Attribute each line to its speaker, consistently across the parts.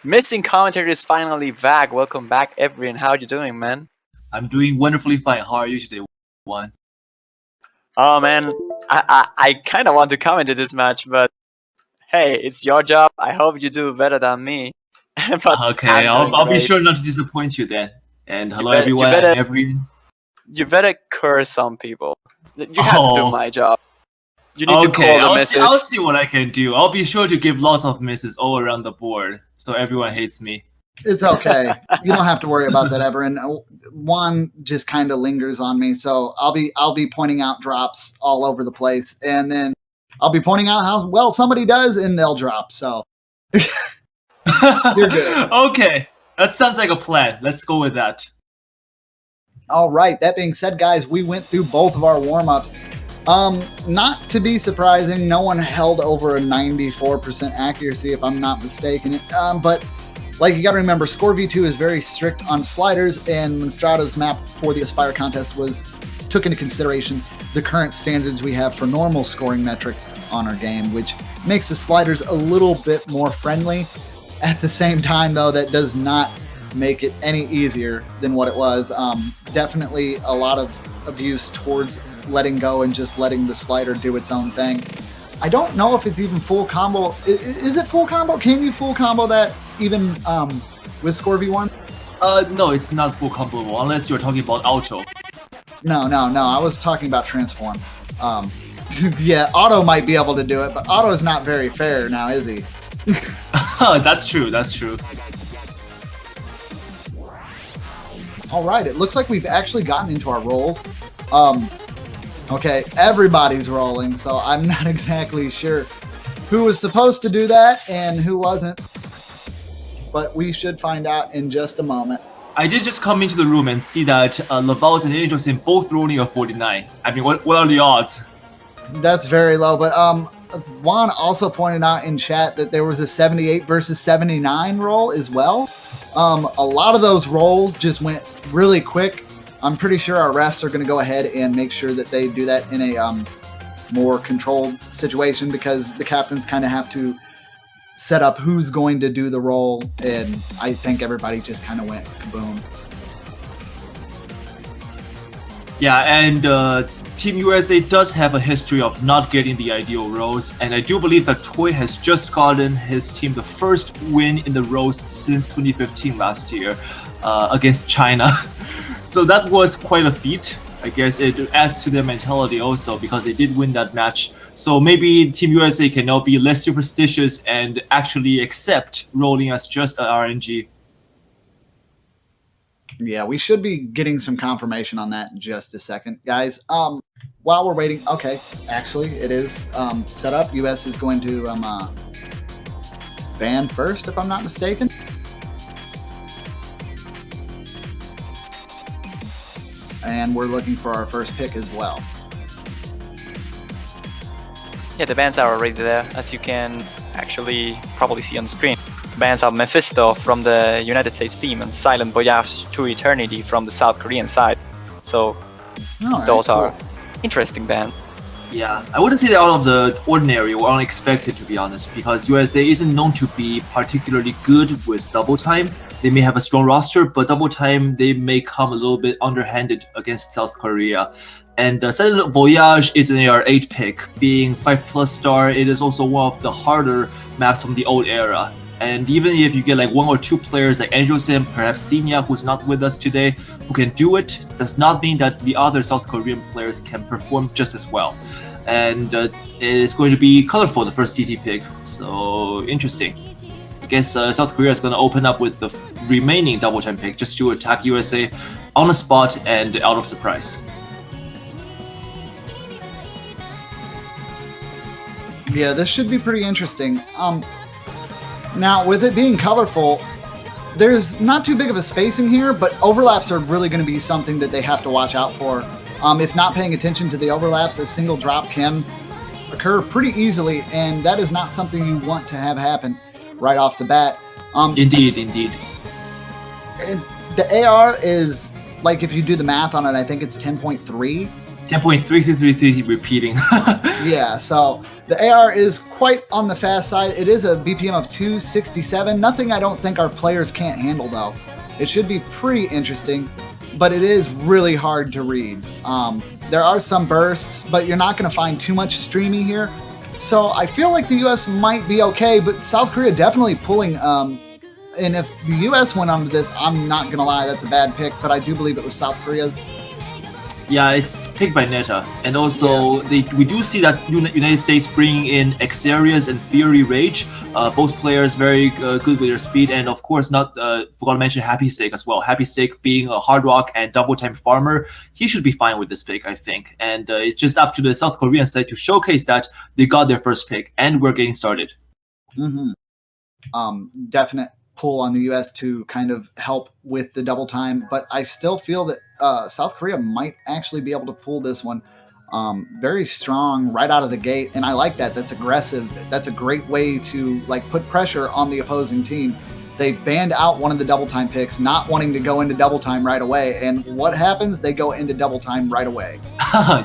Speaker 1: Missing commentary is finally back. Welcome back, everyone. How you doing, man?
Speaker 2: I'm doing wonderfully fine. How are you today, Juan?
Speaker 1: Oh man, I kind of want to comment in this match, but hey, it's your job. I hope you do better than me. But
Speaker 2: Okay,
Speaker 1: I'm doing
Speaker 2: I'll be
Speaker 1: great.
Speaker 2: sure not to disappoint you then. And
Speaker 1: You
Speaker 2: hello
Speaker 1: better, you
Speaker 2: everyone. I'm
Speaker 1: better,
Speaker 2: every.
Speaker 1: you better curse some people. You have to do
Speaker 2: Oh,
Speaker 1: my job. You need to
Speaker 2: okay.
Speaker 1: call the
Speaker 2: I'll
Speaker 1: missus.
Speaker 2: see what I can do. I'll be sure to give lots of misses all around the board, so everyone hates me.
Speaker 3: It's okay. You don't have to worry about that ever. And Juan just kind of lingers on me, so I'll be pointing out drops all over the place, and then I'll be pointing out how well somebody does, and they'll drop. So you're good.
Speaker 2: Okay, that sounds like a plan. Let's go with that.
Speaker 3: All right. That being said, guys, we went through both of our warm-ups. Not to be surprising, no one held over a 94% accuracy, if I'm not mistaken. But like, you got to remember, Score V2 is very strict on sliders, and Monstrato's map for the Aspire contest took into consideration the current standards we have for normal scoring metric on our game, which makes the sliders a little bit more friendly. At the same time, though, that does not make it any easier than what it was. Definitely a lot of abuse towards letting go and just letting the slider do its own thing. I don't know if it's even full combo. Is it full combo? Can you full combo that even with Score V1?
Speaker 2: No, it's not full comboable unless you're talking about auto.
Speaker 3: No. I was talking about transform. Yeah, Auto might be able to do it, but Auto is not very fair now, is he?
Speaker 2: That's true. That's true.
Speaker 3: All right, it looks like we've actually gotten into our rolls. Okay, everybody's rolling, so I'm not exactly sure who was supposed to do that and who wasn't. But we should find out in just a moment.
Speaker 2: I did just come into the room and see that Laval's and Angelsin both rolling a 49. I mean, what are the odds?
Speaker 3: That's very low, but Juan also pointed out in chat that there was a 78 versus 79 roll as well. A lot of those rolls just went really quick. I'm pretty sure our refs are going to go ahead and make sure that they do that in a more controlled situation, because the captains kind of have to set up who's going to do the roll, and I think everybody just kind of went kaboom.
Speaker 2: Yeah, and Team USA does have a history of not getting the ideal rolls, and I do believe that Toy has just gotten his team the first win in the rolls since 2015 last year against China. So that was quite a feat. I guess it adds to their mentality also, because they did win that match. So maybe Team USA can now be less superstitious and actually accept rolling as just an RNG.
Speaker 3: Yeah, we should be getting some confirmation on that in just a second. Guys, while we're waiting, okay, actually, it is set up. US is going to ban first, if I'm not mistaken. And we're looking for our first pick as well.
Speaker 1: Yeah, the bans are already there, as you can actually probably see on the screen. The bans are Mephisto from the United States team and Silent Voyage to Eternity from the South Korean side. So those are interesting bans.
Speaker 2: Yeah, I wouldn't say they're out of the ordinary or unexpected, to be honest, because USA isn't known to be particularly good with double time. They may have a strong roster, but double time, they may come a little bit underhanded against South Korea. And Silent Voyage is an AR8 pick. Being 5+ star, it is also one of the harder maps from the old era. And even if you get like one or two players like Angelsin, perhaps Senia, who's not with us today, who can do it, does not mean that the other South Korean players can perform just as well. And it is going to be colorful, the first TT pick. So interesting. I guess South Korea is going to open up with the remaining double time pick just to attack USA on the spot and out of surprise.
Speaker 3: Yeah, this should be pretty interesting. Now, with it being colorful, there's not too big of a spacing here, but overlaps are really going to be something that they have to watch out for. If not paying attention to the overlaps, a single drop can occur pretty easily, and that is not something you want to have happen right off the bat.
Speaker 2: Indeed.
Speaker 3: The AR is, like, if you do the math on it, I think it's 10.3
Speaker 2: 10.3333 repeating.
Speaker 3: Yeah, so the AR is quite on the fast side. It is a BPM of 267. Nothing I don't think our players can't handle, though. It should be pretty interesting, but it is really hard to read. There are some bursts, but you're not going to find too much streamy here. So I feel like the U.S. might be okay, but South Korea definitely pulling. And if the U.S. went onto this, I'm not going to lie, that's a bad pick, but I do believe it was South Korea's.
Speaker 2: Yeah, it's picked by Neta, and also we do see that United States bringing in Xerius and Fury Rage, both players very good with their speed, and of course not forgot to mention Happy Steak as well. Happy Steak being a hard rock and double time farmer, he should be fine with this pick, I think. And it's just up to the South Korean side to showcase that they got their first pick, and we're getting started.
Speaker 3: Definite pull on the U.S. to kind of help with the double time, but I still feel that South Korea might actually be able to pull this one. Very strong right out of the gate, and I like that. That's aggressive. That's a great way to like put pressure on the opposing team. They banned out one of the double time picks, not wanting to go into double time right away, and what happens? They go into double time right away.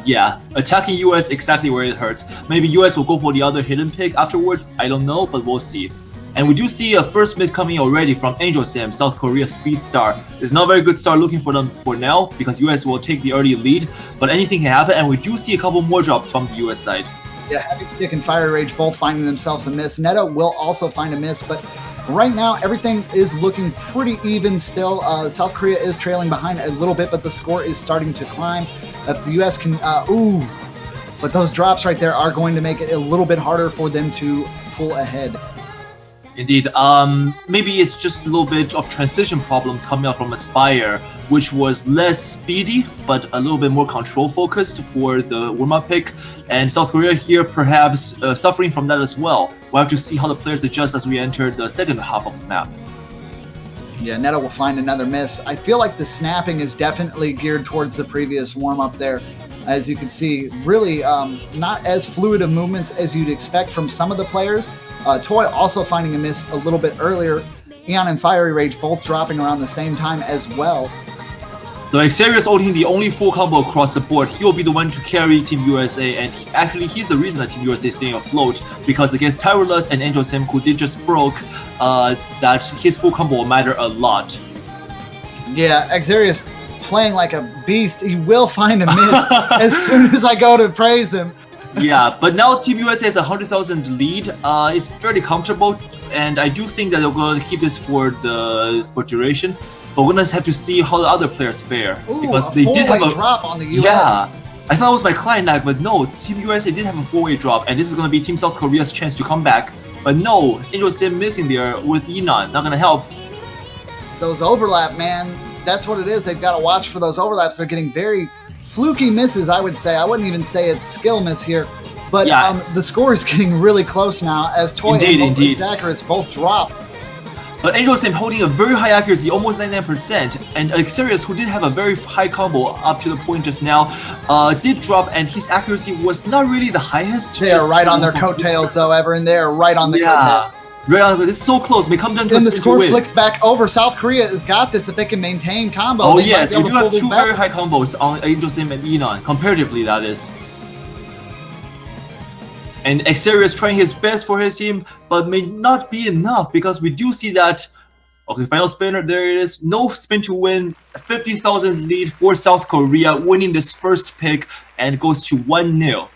Speaker 2: Yeah, attacking US exactly where it hurts. Maybe US will go for the other hidden pick afterwards, I don't know, but we'll see. And we do see a first miss coming already from Angel Sim, South Korea speed star. It's not a very good start looking for them for now, because US will take the early lead, but anything can happen, and we do see a couple more drops from the US side.
Speaker 3: Yeah, Happy Stick and Fire Rage both finding themselves a miss. Neta will also find a miss, but right now everything is looking pretty even still. South Korea is trailing behind a little bit, but the score is starting to climb. If the US can, but those drops right there are going to make it a little bit harder for them to pull ahead.
Speaker 2: Indeed. Maybe it's just a little bit of transition problems coming out from Aspire, which was less speedy, but a little bit more control focused for the warm-up pick. And South Korea here perhaps suffering from that as well. We'll have to see how the players adjust as we enter the second half of the map.
Speaker 3: Yeah, Neta will find another miss. I feel like the snapping is definitely geared towards the previous warm-up there. As you can see, really not as fluid of movements as you'd expect from some of the players. Toy also finding a miss a little bit earlier. Eon and Fiery Rage both dropping around the same time as well.
Speaker 2: So Xerius ulting the only full combo across the board. He'll be the one to carry Team USA, and he's the reason that Team USA is staying afloat, because against Tyrolus and Angel Sim, who did just broke, that his full combo will matter a lot.
Speaker 3: Yeah, Xerius playing like a beast. He will find a miss as soon as I go to praise him.
Speaker 2: Yeah, but now Team USA has a 100,000 lead. It's fairly comfortable, and I do think that they're going to keep this for duration. But we're going to have to see how the other players fare.
Speaker 3: Ooh,
Speaker 2: because they did have a
Speaker 3: drop on the US.
Speaker 2: Yeah, I thought it was my client lag, but no, Team USA did have a 4-way drop, and this is going to be Team South Korea's chance to come back. But no, Angel Sim missing there with Enon, not going to help.
Speaker 3: Those overlap, man, that's what it is. They've got to watch for those overlaps. They're getting very fluky misses, I would say. I wouldn't even say it's skill miss here. But yeah. The score is getting really close now as Toy and Zacharias both drop.
Speaker 2: But Angel Sim holding a very high accuracy, almost 99%, and Xerius, who did have a very high combo up to the point just now, did drop, and his accuracy was not really the highest.
Speaker 3: They are right on their coattails, though, Everin. They are right on the coattails.
Speaker 2: Right on, it's so close. May come down to
Speaker 3: and the score flicks back over. South Korea has got this if they can maintain combo.
Speaker 2: Oh yes, we do have two very high combos on Angel Sim and Enon, comparatively that is. And Xerius trying his best for his team, but may not be enough, because we do see that. Okay, final spinner, there it is. No spin to win. 50,000 lead for South Korea, winning this first pick, and it goes to 1-0.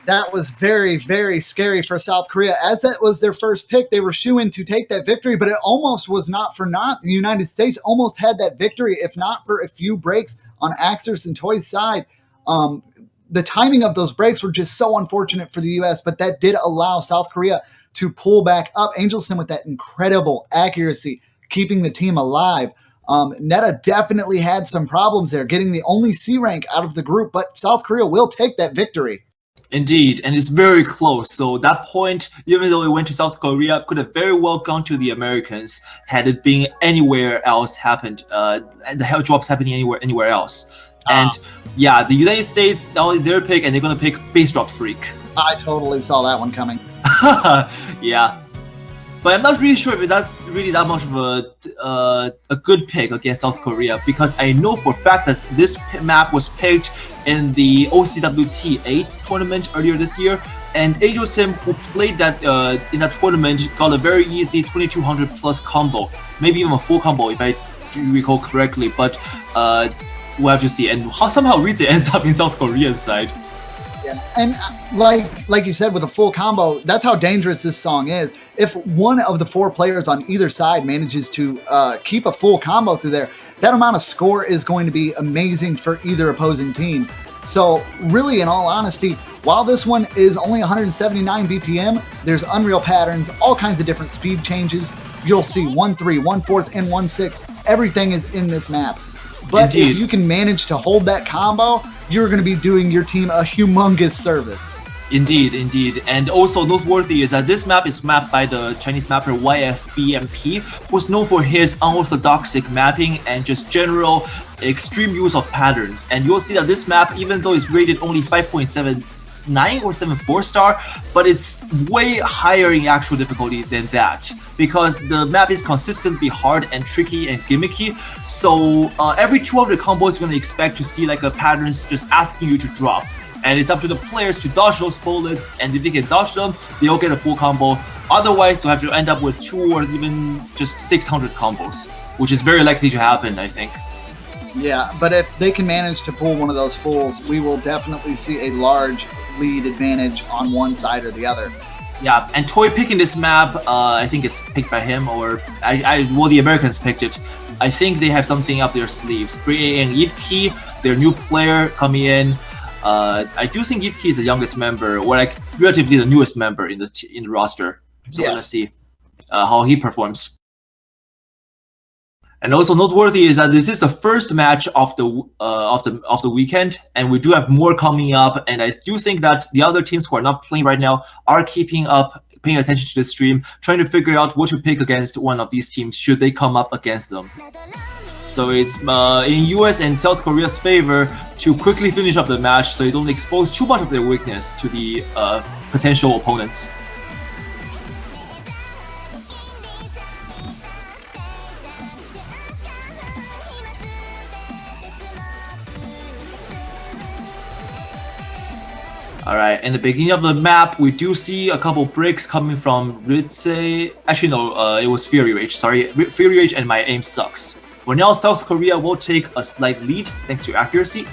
Speaker 3: That was very, very scary for South Korea. As that was their first pick, they were shoo-in to take that victory, but it almost was not for naught. The United States almost had that victory, if not for a few breaks on Axers and Toy's side. The timing of those breaks were just so unfortunate for the U.S., but that did allow South Korea to pull back up. Angel Sim with that incredible accuracy, keeping the team alive. Neta definitely had some problems there, getting the only C rank out of the group, but South Korea will take that victory.
Speaker 2: Indeed, and it's very close. So that point, even though it went to South Korea, could have very well gone to the Americans had it been anywhere else happened. The hell drops happening anywhere else. And yeah, the United States, now is their pick, and they're gonna pick Base Drop Freak.
Speaker 3: I totally saw that one coming.
Speaker 2: Yeah. But I'm not really sure if that's really that much of a good pick against South Korea, because I know for a fact that this map was picked in the OCWT 8 tournament earlier this year, and Angel Sim, who played that in that tournament, got a very easy 2200 plus combo, maybe even a full combo if I do recall correctly. But we'll have to see. And somehow Ritze ends up in South Korea's side.
Speaker 3: Yeah, and like you said, with a full combo, that's how dangerous this song is. If one of the 4 players on either side manages to keep a full combo through there, that amount of score is going to be amazing for either opposing team. So really, in all honesty, while this one is only 179 BPM, there's Unreal patterns, all kinds of different speed changes. You'll see 1-3, 1-4, and 1-6. Everything is in this map. But
Speaker 2: Indeed.
Speaker 3: if you can manage to hold that combo, you're going to be doing your team a humongous service.
Speaker 2: Indeed. And also noteworthy is that this map is mapped by the Chinese mapper YFBMP, who's known for his unorthodoxic mapping and just general extreme use of patterns. And you'll see that this map, even though it's rated only 5.79 or 74 star, but it's way higher in actual difficulty than that, because the map is consistently hard and tricky and gimmicky. So every 200 combos you're going to expect to see like a patterns just asking you to drop. And it's up to the players to dodge those bullets, and if they can dodge them, they'll get a full combo. Otherwise, you'll have to end up with 2 or even just 600 combos, which is very likely to happen, I think.
Speaker 3: Yeah, but if they can manage to pull one of those fulls, we will definitely see a large lead advantage on one side or the other.
Speaker 2: Yeah, and Toy picking this map, I think it's picked by him, or well, the Americans picked it. I think they have something up their sleeves. Bringing in Yitki, their new player coming in. I do think Yitki is the youngest member, or like relatively the newest member in the roster. So
Speaker 3: Yes.
Speaker 2: let's see how he performs. And also noteworthy is that this is the first match of the weekend, and we do have more coming up. And I do think that the other teams who are not playing right now are paying attention to the stream, trying to figure out what to pick against one of these teams should they come up against them. So it's in US and South Korea's favor to quickly finish up the match, so you don't expose too much of their weakness to the potential opponents. Alright, in the beginning of the map, we do see a couple breaks coming from Ritze. Actually, no, it was Fury Rage. Sorry, Fury Rage, and my aim sucks. For now, South Korea will take a slight lead thanks to accuracy.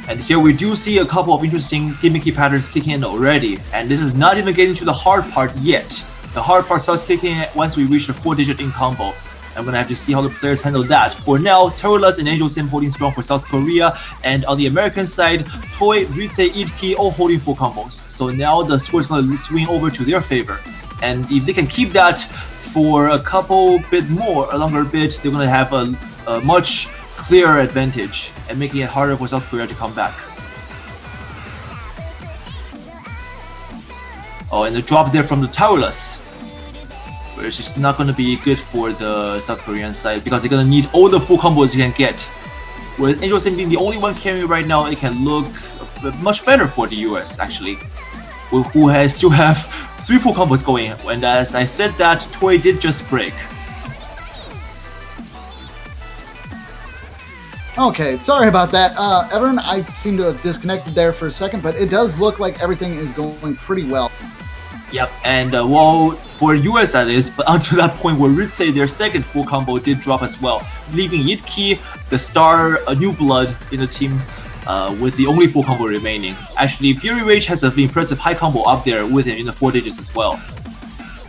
Speaker 2: And here we do see a couple of interesting gimmicky patterns kicking in already, and this is not even getting to the hard part yet. The hard part starts kicking in once we reach the 4-digit in combo. I'm gonna have to see how the players handle that. For now, Terrorless and Angel Sim holding strong for South Korea, and on the American side, Toy, Ritze, Itki all holding full combos. So now the score is gonna swing over to their favor. And if they can keep that for a longer bit, they're gonna have a much clearer advantage and making it harder for South Korea to come back. Oh, and the drop there from the Towerless, which is not going to be good for the South Korean side because they're going to need all the full combos you can get. With Angel Sim being the only one carrying right now, it can look much better for the US actually, who still have 3 full combos going. And as I said that, Toy did just break.
Speaker 3: Okay, sorry about that. Everyone, I seem to have disconnected there for a second, but it does look like everything is going pretty well.
Speaker 2: Yep, and well, for US that is, but until that point where Ritze, their second full combo did drop as well, leaving Yitki, the star, a new blood in the team, with the only full combo remaining. Actually, Fury Rage has an impressive high combo up there with him in the 4 digits as well.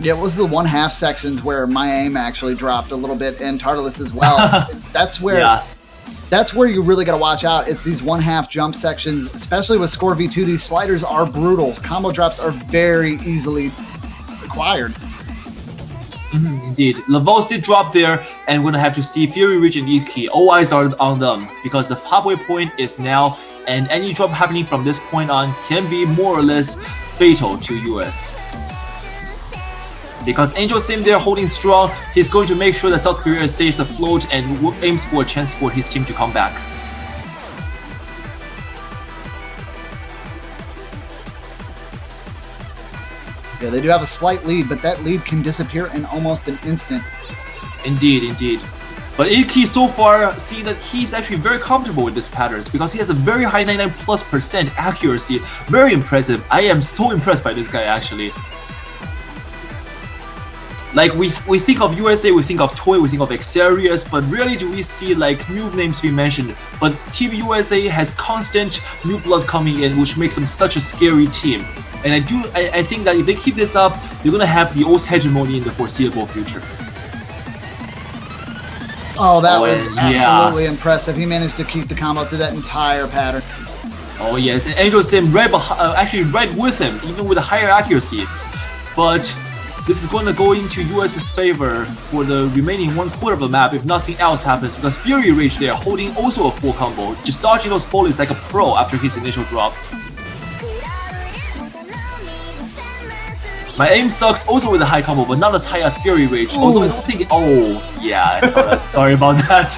Speaker 3: Yeah, it was the 1/2 sections where my aim actually dropped a little bit, and Tartarus as well. That's where...
Speaker 2: Yeah.
Speaker 3: That's where you really got to watch out. It's these 1/2 jump sections, especially with Score V2. These sliders are brutal. Combo drops are very easily acquired.
Speaker 2: Indeed. Lavos did drop there, and we're going to have to see Fury Ridge and Iki. All eyes are on them, because the halfway point is now, and any drop happening from this point on can be more or less fatal to US. Because Angel Sim there holding strong, he's going to make sure that South Korea stays afloat and aims for a chance for his team to come back.
Speaker 3: Yeah, they do have a slight lead, but that lead can disappear in almost an instant.
Speaker 2: Indeed, indeed. But Ilki so far see that he's actually very comfortable with this patterns because he has a very high 99+% accuracy. Very impressive. I am so impressed by this guy actually. Like we think of USA, we think of Toy, we think of Xerius, but rarely do we see like new names being mentioned. But Team USA has constant new blood coming in, which makes them such a scary team. And I think that if they keep this up, they're gonna have the O's hegemony in the foreseeable future.
Speaker 3: Oh, that was absolutely impressive. He managed to keep the combo through that entire pattern.
Speaker 2: Oh yes, and Angel Sim actually right with him, even with a higher accuracy. But this is going to go into US's favor for the remaining 1/4 of the map if nothing else happens, because Fury Rage there holding also a full combo, just dodging those bullets like a pro after his initial drop. My aim sucks also with a high combo, but not as high as Fury Rage. Although I don't think. Oh, yeah, sorry about that.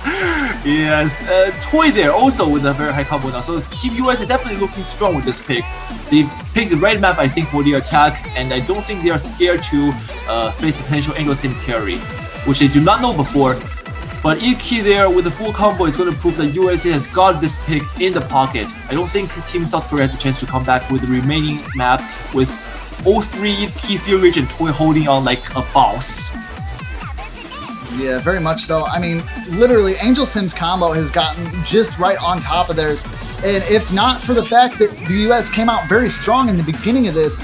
Speaker 2: Yes, Toy there also with a very high combo now. So Team US is definitely looking strong with this pick. They picked the right map, I think, for the attack, and I don't think they are scared to face a potential Angel Sim carry, which they do not know before. But Ilki there with the full combo is going to prove that USA has got this pick in the pocket. I don't think Team South Korea has a chance to come back with the remaining map with all three key Fury Rage and Toy holding on like a boss.
Speaker 3: Yeah, very much so. I mean, literally, Angel Sim's combo has gotten just right on top of theirs. And if not for the fact that the US came out very strong in the beginning of this,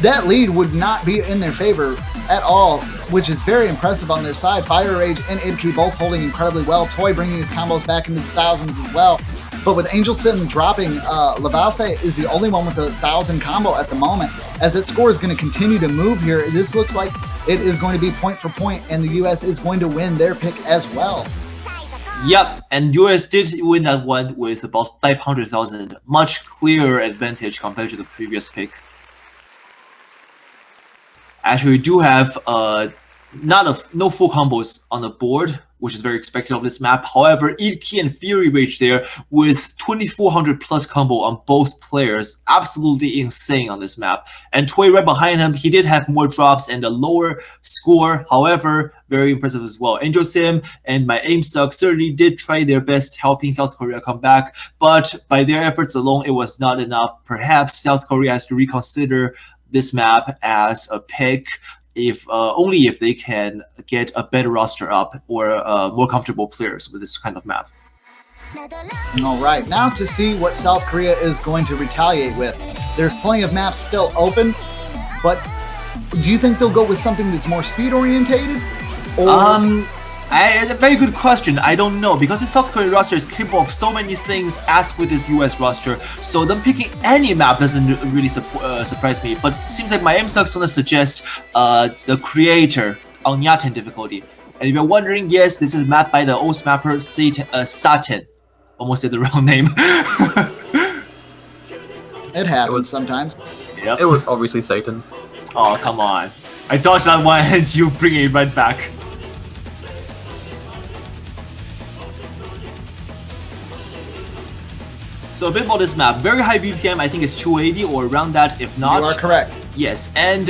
Speaker 3: that lead would not be in their favor at all, which is very impressive on their side. Fire Rage and Idki both holding incredibly well. Toy bringing his combos back into the thousands as well. But with Angel Sim dropping, Lavase is the only one with a 1,000 combo at the moment. As that score is going to continue to move here, this looks like it is going to be point for point, and the US is going to win their pick as well.
Speaker 2: Yep, and US did win that one with about 500,000. Much clearer advantage compared to the previous pick. Actually, we do have no full combos on the board, which is very expected of this map. However, Ilki and Fury Rage there with 2,400 plus combo on both players. Absolutely insane on this map. And Toy right behind him, he did have more drops and a lower score. However, very impressive as well. Angel Sim and My Aim Suck certainly did try their best helping South Korea come back. But by their efforts alone, it was not enough. Perhaps South Korea has to reconsider this map as a pick, if only if they can get a better roster up or more comfortable players with this kind of map.
Speaker 3: All right, now to see what South Korea is going to retaliate with. There's plenty of maps still open, but do you think they'll go with something that's more speed orientated? Or
Speaker 2: a very good question. I don't know, because the South Korean roster is capable of so many things as with this US roster, so them picking any map doesn't really surprise me. But it seems like my MSUC's gonna suggest the creator on Yaten difficulty. And if you're wondering, yes, this is mapped by the O's mapper Satan. Almost said the wrong name.
Speaker 3: It happens sometimes.
Speaker 2: Yep.
Speaker 4: It was obviously Satan.
Speaker 2: Oh, come on. I dodged that one and you bring it right back. So a bit about this map. Very high BPM, I think it's 280 or around that, if not.
Speaker 3: You are correct.
Speaker 2: Yes, and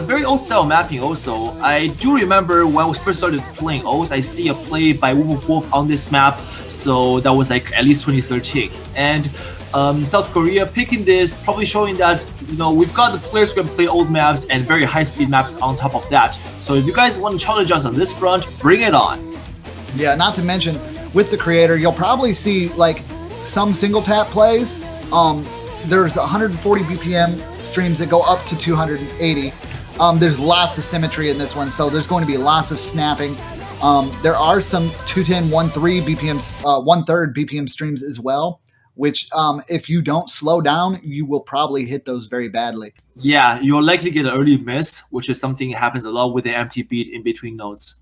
Speaker 2: very old style mapping also. I do remember when I first started playing O's, I see a play by Wolf on this map, so that was like at least 2013. And South Korea picking this, probably showing that, you know, we've got the players who can play old maps and very high speed maps on top of that. So if you guys want to challenge us on this front, bring it on.
Speaker 3: Yeah, not to mention, with the creator, you'll probably see like some single tap plays. There's 140 BPM streams that go up to 280. There's lots of symmetry in this one, so there's going to be lots of snapping. There are some 210, 1.3 BPMs, 1/3 BPM streams as well, which if you don't slow down, you will probably hit those very badly.
Speaker 2: Yeah, you'll likely get an early miss, which is something that happens a lot with the empty beat in between notes.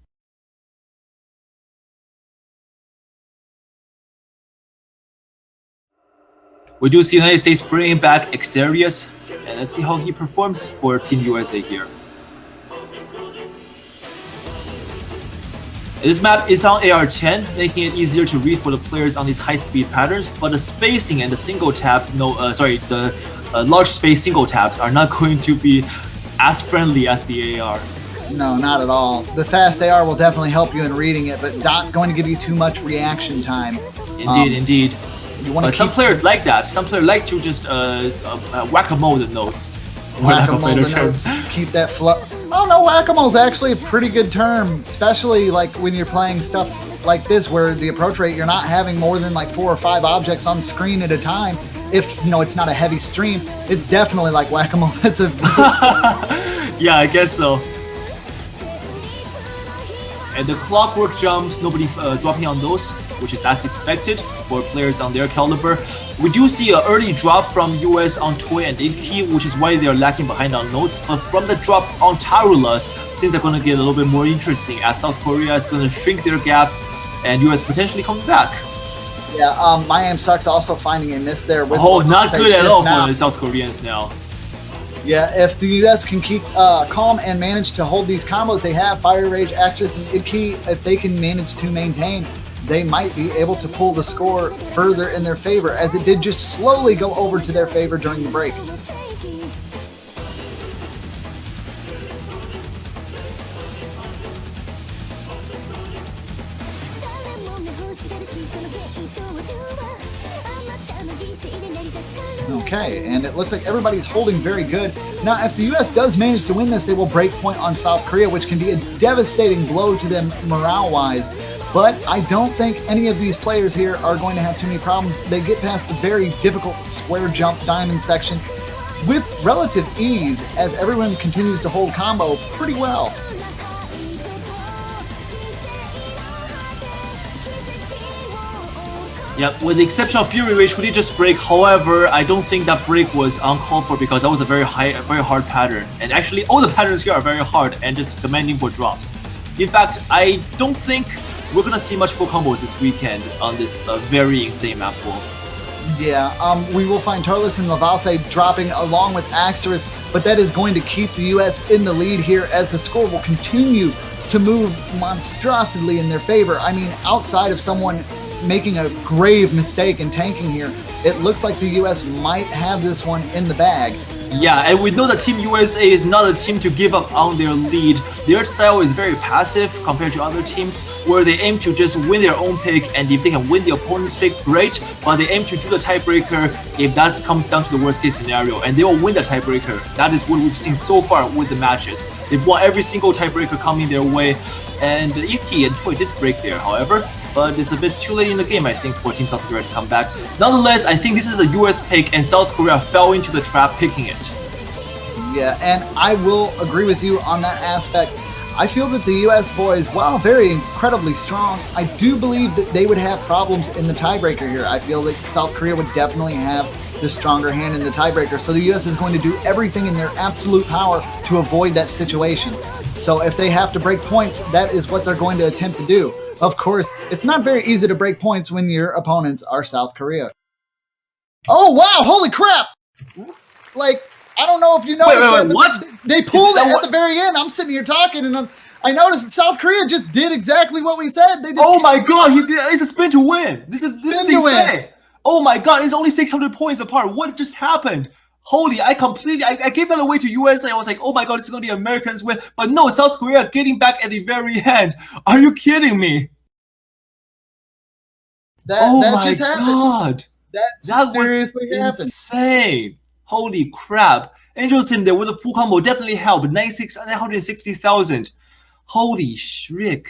Speaker 2: We do see United States bringing back Xerius. And let's see how he performs for Team USA here. This map is on AR10, making it easier to read for the players on these high-speed patterns, but the spacing and the single tap, the large space single taps are not going to be as friendly as the AR.
Speaker 3: No, not at all. The fast AR will definitely help you in reading it, but not going to give you too much reaction time.
Speaker 2: Indeed.
Speaker 3: But
Speaker 2: some players like that. Some players like to just whack-a-mole the notes.
Speaker 3: Whack-a-mole the notes. Keep that flow. Oh no, whack-a-mole's actually a pretty good term, especially like when you're playing stuff like this where the approach rate, you're not having more than like 4 or 5 objects on screen at a time. If, it's not a heavy stream, it's definitely like whack-a-mole. That's a...
Speaker 2: Yeah, I guess so. And the clockwork jumps, nobody dropping on those, which is as expected for players on their caliber. We do see an early drop from US on Toy and Iki, which is why they are lacking behind on notes. But from the drop on Tyrulus, things are going to get a little bit more interesting as South Korea is going to shrink their gap and US potentially coming back.
Speaker 3: Yeah, Miami Sucks also finding a miss there. With
Speaker 2: not good at all for the South Koreans now.
Speaker 3: Yeah, if the U.S. can keep calm and manage to hold these combos they have, Fire Rage, Axis, and Iki, if they can manage to maintain, they might be able to pull the score further in their favor, as it did just slowly go over to their favor during the break. Okay, and it looks like everybody's holding very good. Now, if the U.S. does manage to win this, they will break point on South Korea, which can be a devastating blow to them morale-wise. But I don't think any of these players here are going to have too many problems. They get past the very difficult square jump diamond section with relative ease, as everyone continues to hold combo pretty well.
Speaker 2: Yep, with the exception of Fury Rage, who did just break. However, I don't think that break was uncalled for because that was a very hard pattern. And actually, all the patterns here are very hard and just demanding for drops. In fact, I don't think we're gonna see much full combos this weekend on this very insane map pool.
Speaker 3: Yeah, we will find Turles and Lavalse dropping along with Axorus, but that is going to keep the U.S. in the lead here as the score will continue to move monstrosely in their favor. I mean, outside of someone making a grave mistake and tanking here, it looks like the US might have this one in the bag.
Speaker 2: Yeah, and we know that Team USA is not a team to give up on their lead. Their style is very passive compared to other teams, where they aim to just win their own pick, and if they can win the opponent's pick, great, but they aim to do the tiebreaker if that comes down to the worst case scenario, and they will win the tiebreaker. That is what we've seen so far with the matches. They've won every single tiebreaker coming their way, and Iki and Toy did break there, however, but it's a bit too late in the game, I think, for Team South Korea to come back. Nonetheless, I think this is a US pick, and South Korea fell into the trap picking it.
Speaker 3: Yeah, and I will agree with you on that aspect. I feel that the US boys, while very incredibly strong, I do believe that they would have problems in the tiebreaker here. I feel that South Korea would definitely have the stronger hand in the tiebreaker, so the US is going to do everything in their absolute power to avoid that situation. So if they have to break points, that is what they're going to attempt to do. Of course, it's not very easy to break points when your opponents are South Korea. Oh, wow, holy crap! Like, I don't know if you noticed that, but
Speaker 2: what?
Speaker 3: They pulled it at the very end. I'm sitting here talking, and I noticed that South Korea just did exactly what we said. They just
Speaker 2: oh my god, it's a spin to win. This is insane. Oh my god, it's only 600 points apart. What just happened? Holy, I gave that away to USA. I was like, oh my god, this is going to be Americans win. But no, South Korea getting back at the very end. Are you kidding me?
Speaker 3: That just happened.
Speaker 2: God.
Speaker 3: That seriously happened.
Speaker 2: Insane. Holy crap. Angel's Team there with a full combo definitely helped. 960,000. Holy shriek.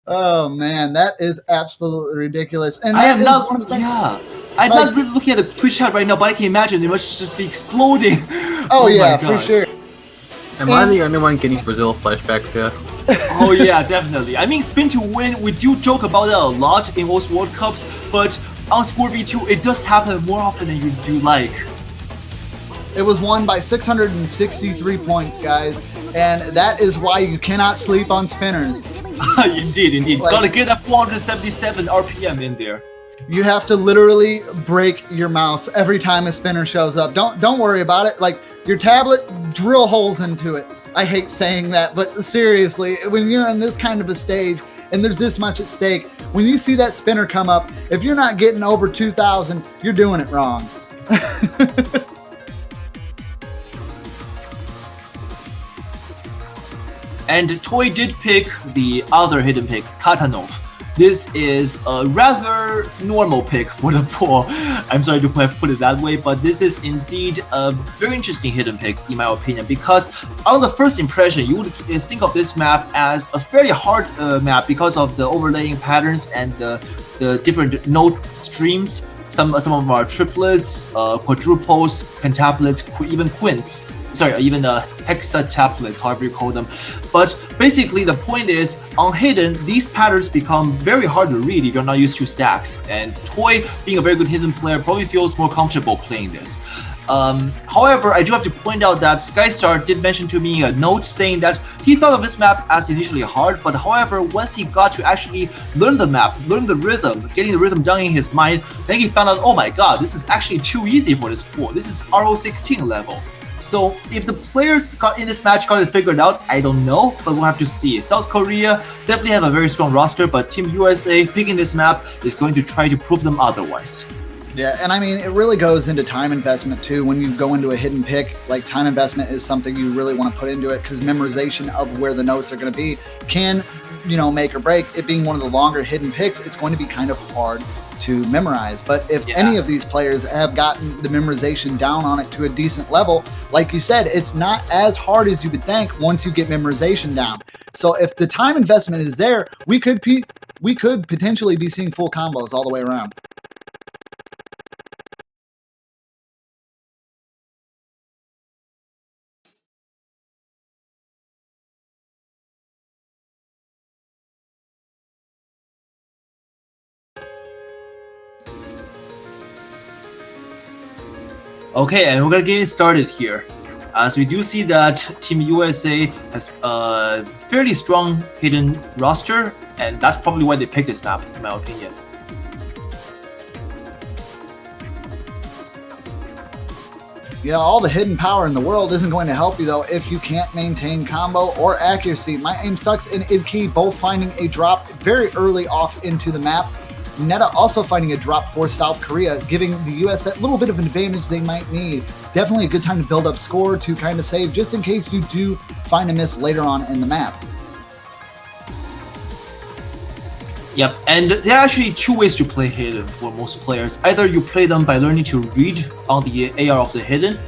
Speaker 3: Oh man, that is absolutely ridiculous. And
Speaker 2: I am not one of the things. Yeah. I'm not really looking at the Twitch chat right now, but I can imagine it must just be exploding.
Speaker 3: Oh yeah, for sure.
Speaker 4: Am I the only one getting Brazil flashbacks here?
Speaker 2: Oh yeah, definitely. I mean, spin to win, we do joke about that a lot in most World Cups, but on Score V2, it does happen more often than you do like.
Speaker 3: It was won by 663 points, guys, and that is why you cannot sleep on spinners.
Speaker 2: Indeed. Gotta get that 477 RPM in there.
Speaker 3: You have to literally break your mouse every time a spinner shows up. Don't worry about it. Like your tablet, drill holes into it. I hate saying that, but seriously, when you're in this kind of a stage and there's this much at stake, when you see that spinner come up, if you're not getting over 2,000, you're doing it wrong.
Speaker 2: And Toy did pick the other hidden pick, Katanov. This is a rather normal pick for the pool. I'm sorry to have put it that way, but this is indeed a very interesting hidden pick in my opinion, because on the first impression, you would think of this map as a fairly hard map because of the overlaying patterns and the different note streams. Some of them are triplets, quadruples, pentaplets, even quints. Sorry, even hexataplets, however you call them. But basically, the point is, on hidden, these patterns become very hard to read if you're not used to stacks. And Toy, being a very good hidden player, probably feels more comfortable playing this. However, I do have to point out that Skystar did mention to me a note saying that he thought of this map as initially hard, but however, once he got to actually learn the map, learn the rhythm, getting the rhythm down in his mind, then he found out, oh my god, this is actually too easy for this pool. This is RO16 level. So if the players in this match got it figured out, I don't know, but we'll have to see. South Korea definitely have a very strong roster, but Team USA picking this map is going to try to prove them otherwise.
Speaker 3: Yeah, and I mean, it really goes into time investment too. When you go into a hidden pick, like time investment is something you really want to put into it, because memorization of where the notes are going to be can, make or break. It being one of the longer hidden picks, it's going to be kind of hard to memorize. But if any of these players have gotten the memorization down on it to a decent level, like you said, it's not as hard as you would think once you get memorization down. So if the time investment is there, we could potentially be seeing full combos all the way around.
Speaker 2: Okay, and we're gonna get started here. As we do see that Team USA has a fairly strong hidden roster, and that's probably why they picked this map, in my opinion.
Speaker 3: Yeah, all the hidden power in the world isn't going to help you, though, if you can't maintain combo or accuracy. My Aim Sucks and Ibki both finding a drop very early off into the map. Neta also finding a drop for South Korea, giving the US that little bit of an advantage they might need. Definitely a good time to build up score to kind of save, just in case you do find a miss later on in the map.
Speaker 2: Yep, and there are actually two ways to play hidden for most players. Either you play them by learning to read on the AR of the hidden,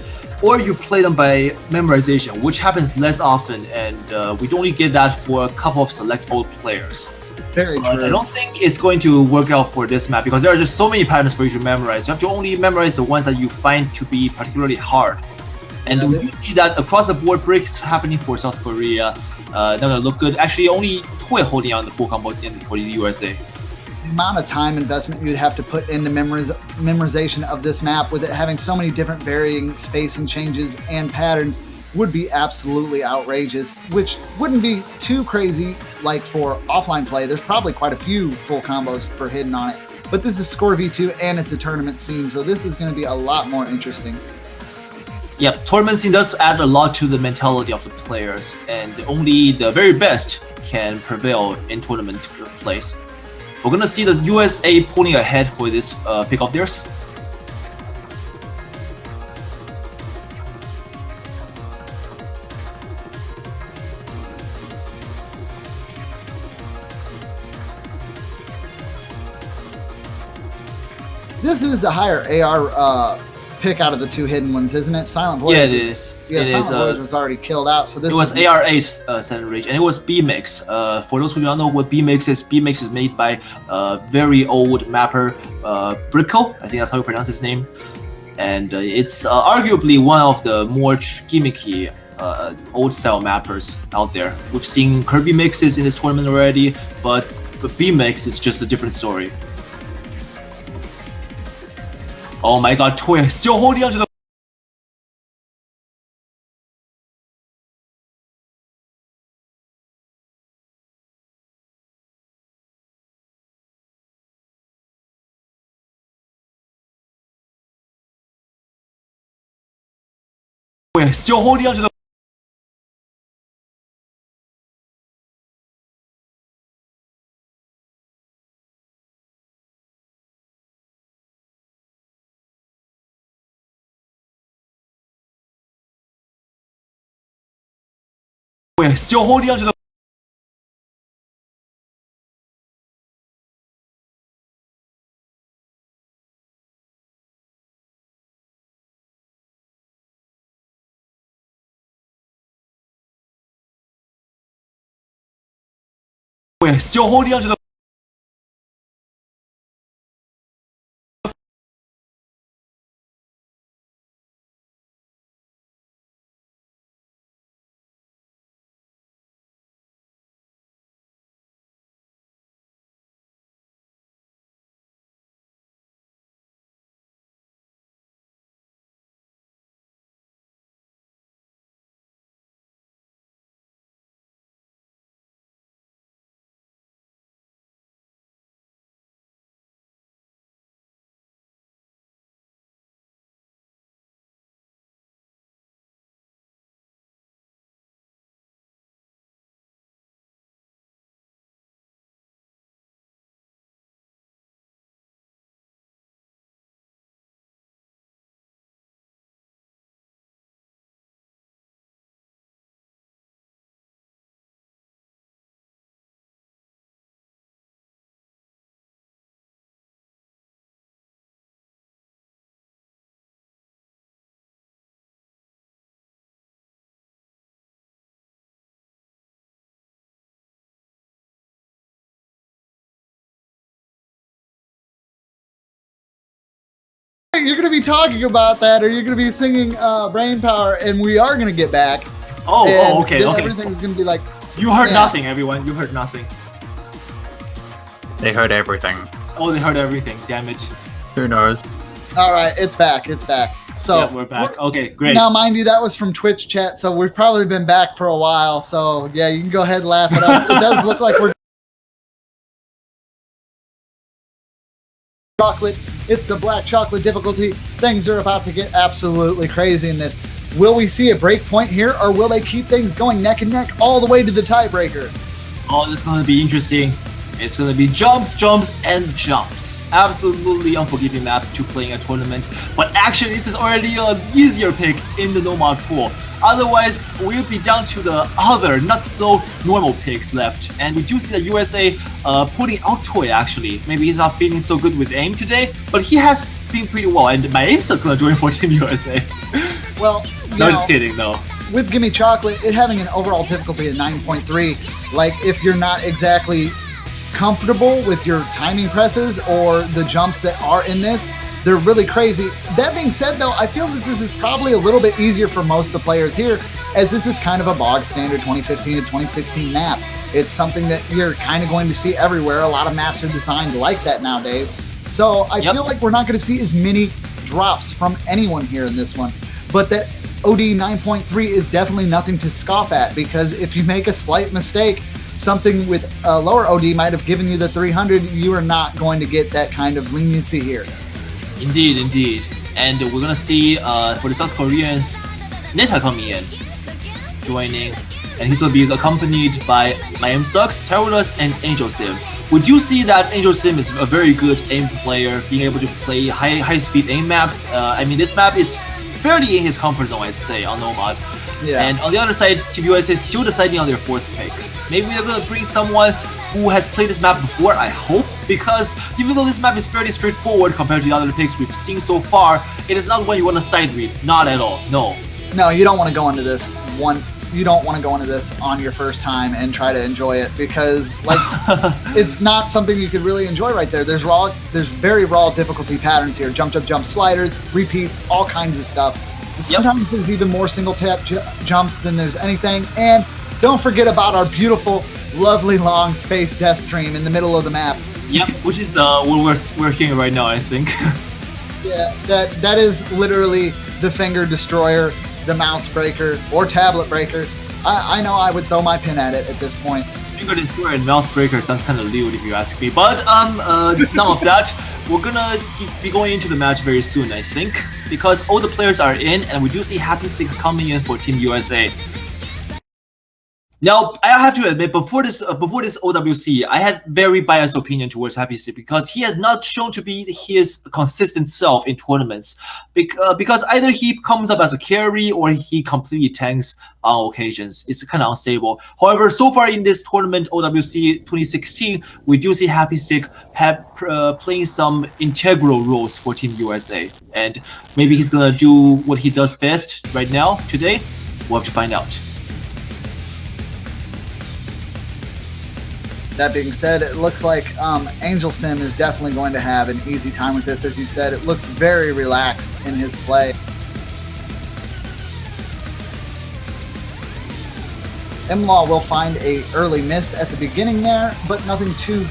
Speaker 2: or you play them by memorization, which happens less often, and we only get that for a couple of select old players.
Speaker 3: Very true.
Speaker 2: I don't think it's going to work out for this map because there are just so many patterns for you to memorize. You have to only memorize the ones that you find to be particularly hard. And we do see that across the board breaks happening for South Korea. Not gonna look good. Actually, only Toy holding on the full combo for the USA.
Speaker 3: The amount of time investment you'd have to put into memorization of this map, with it having so many different varying spacing changes and patterns, would be absolutely outrageous, which wouldn't be too crazy like for offline play. There's probably quite a few full combos for hidden on it, but this is Score V2 and it's a tournament scene, so this is going to be a lot more interesting.
Speaker 2: Yep, tournament scene does add a lot to the mentality of the players, and only the very best can prevail in tournament plays. We're gonna see the USA pulling ahead for this pick of theirs.
Speaker 3: This is a higher AR pick out of the two hidden ones, isn't it? Silent Voyage.
Speaker 2: Yeah, it is.
Speaker 3: Yeah, Silent Voyage was already killed out, so this
Speaker 2: it was AR8 Center Rage, and it was B-Mix. For those who don't know what B-Mix is made by very old mapper Brickle. I think that's how you pronounce his name. And it's arguably one of the more gimmicky old-style mappers out there. We've seen Kirby mixes in this tournament already, but B-Mix is just a different story. Oh my god, Toy is still holding on to the We're still holding on to the. We're still holding on to the. We're still holding on to the.
Speaker 3: You're going to be talking about that, or you're going to be singing Brain Power, and we are going to get back.
Speaker 2: Oh, okay.
Speaker 3: Everything's going to be like.
Speaker 2: You heard nothing, everyone. You heard nothing.
Speaker 4: They heard everything.
Speaker 2: Oh, they heard everything. Damn it.
Speaker 4: Who knows?
Speaker 3: All right, it's back. It's back. So
Speaker 2: Yeah, we're back. Okay, great.
Speaker 3: Now, mind you, that was from Twitch chat, so we've probably been back for a while. So yeah, you can go ahead and laugh at us. It does look like we're chocolate. It's the black chocolate difficulty. Things are about to get absolutely crazy in this. Will we see a break point here, or will they keep things going neck and neck all the way to the tiebreaker?
Speaker 2: Oh, this is going to be interesting. It's going to be jumps, jumps, and jumps. Absolutely unforgiving map to playing a tournament. But actually, this is already an easier pick in the no-mod pool. Otherwise, we'll be down to the other, not so normal picks left. And we do see the USA putting out Toy actually. Maybe he's not feeling so good with aim today, but he has been pretty well. And my aim is going to join for Team USA.
Speaker 3: Well,
Speaker 2: no, just kidding though.
Speaker 3: With Gimme Chocolate, it having an overall difficulty of 9.3, like if you're not exactly comfortable with your timing presses or the jumps that are in this, they're really crazy. That being said though, I feel that this is probably a little bit easier for most of the players here, as this is kind of a bog standard 2015 to 2016 map. It's something that you're kind of going to see everywhere. A lot of maps are designed like that nowadays. So I feel like we're not going to see as many drops from anyone here in this one. But that OD 9.3 is definitely nothing to scoff at, because if you make a slight mistake, something with a lower OD might have given you the 300, you are not going to get that kind of leniency here.
Speaker 2: Indeed, indeed. And we're gonna see for the South Koreans, Neta coming in, joining, and he's gonna be accompanied by Miami Sucks, Terrorless, and Angel Sim. We do see that Angel Sim is a very good aim player, being able to play high-speed aim maps. I mean, this map is fairly in his comfort zone, I'd say, on no-mod.
Speaker 3: Yeah.
Speaker 2: And on the other side, Team USA is still deciding on their fourth pick. Maybe they're gonna bring someone who has played this map before, I hope, because even though this map is fairly straightforward compared to the other picks we've seen so far, it is not one you want to side read. Not at all. No.
Speaker 3: No, you don't want to go into this you don't want to go into this on your first time and try to enjoy it, because like it's not something you could really enjoy right there. There's very raw difficulty patterns here. Jump, jump, jump, sliders, repeats, all kinds of stuff. Sometimes there's even more single tap jumps than there's anything. And don't forget about our beautiful, lovely long space death stream in the middle of the map.
Speaker 2: Yep, which is what we're hearing right now, I think.
Speaker 3: Yeah, that is literally the finger destroyer, the mouse breaker, or tablet breaker. I know I would throw my pin at it at this point.
Speaker 2: Finger and Square and Mouth Breaker sounds kind of lewd if you ask me. But none of that. We're gonna be going into the match very soon, I think, because all the players are in, and we do see Happy Stick coming in for Team USA. Now, I have to admit, before this OWC, I had very biased opinion towards Happy Stick because he has not shown to be his consistent self in tournaments. Because either he comes up as a carry or he completely tanks on occasions. It's kind of unstable. However, so far in this tournament, OWC 2016, we do see Happy Stick playing some integral roles for Team USA. And maybe he's gonna do what he does best right now, today. We'll have to find out.
Speaker 3: That being said, it looks like Angel Sim is definitely going to have an easy time with this. As you said, it looks very relaxed in his play. Imlaw will find a early miss at the beginning there, but nothing too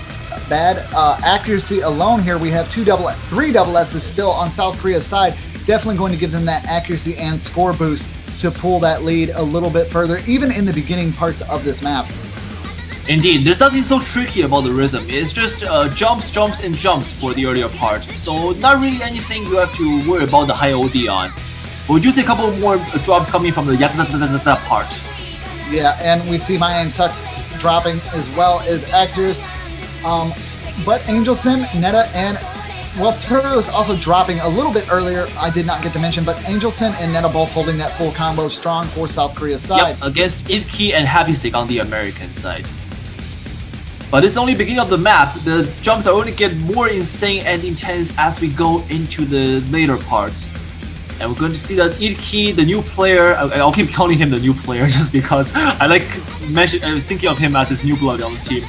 Speaker 3: bad. Accuracy alone here, we have three double S's still on South Korea's side. Definitely going to give them that accuracy and score boost to pull that lead a little bit further, even in the beginning parts of this map.
Speaker 2: Indeed, there's nothing so tricky about the rhythm. It's just jumps, jumps, and jumps for the earlier part. So not really anything you have to worry about the high OD on. But we do see a couple more drops coming from the yata part.
Speaker 3: Yeah, and we see My Aim Sucks dropping as well as Axis. But Angel Sim, Netta, and well, Turtles also dropping a little bit earlier. I did not get to mention, but Angel Sim and Netta both holding that full combo strong for South Korea's side.
Speaker 2: Yep, against Itki and Happy Stick on the American side. But this is only the beginning of the map. The jumps are only get more insane and intense as we go into the later parts. And we're going to see that Itki, the new player, I'll keep calling him the new player just because I like thinking of him as his new blood on the team.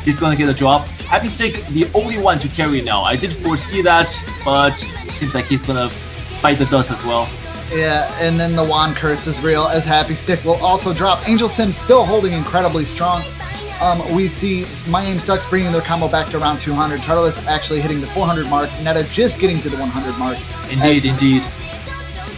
Speaker 2: He's going to get a drop. Happy Stick, the only one to carry now. I did foresee that, but it seems like he's going to bite the dust as well.
Speaker 3: Yeah, and then the Wand Curse is real as Happy Stick will also drop. Angel Sim still holding incredibly strong. We see My Aim Sucks bringing their combo back to around 200. Turtles actually hitting the 400 mark. Netta just getting to the 100 mark.
Speaker 2: Indeed.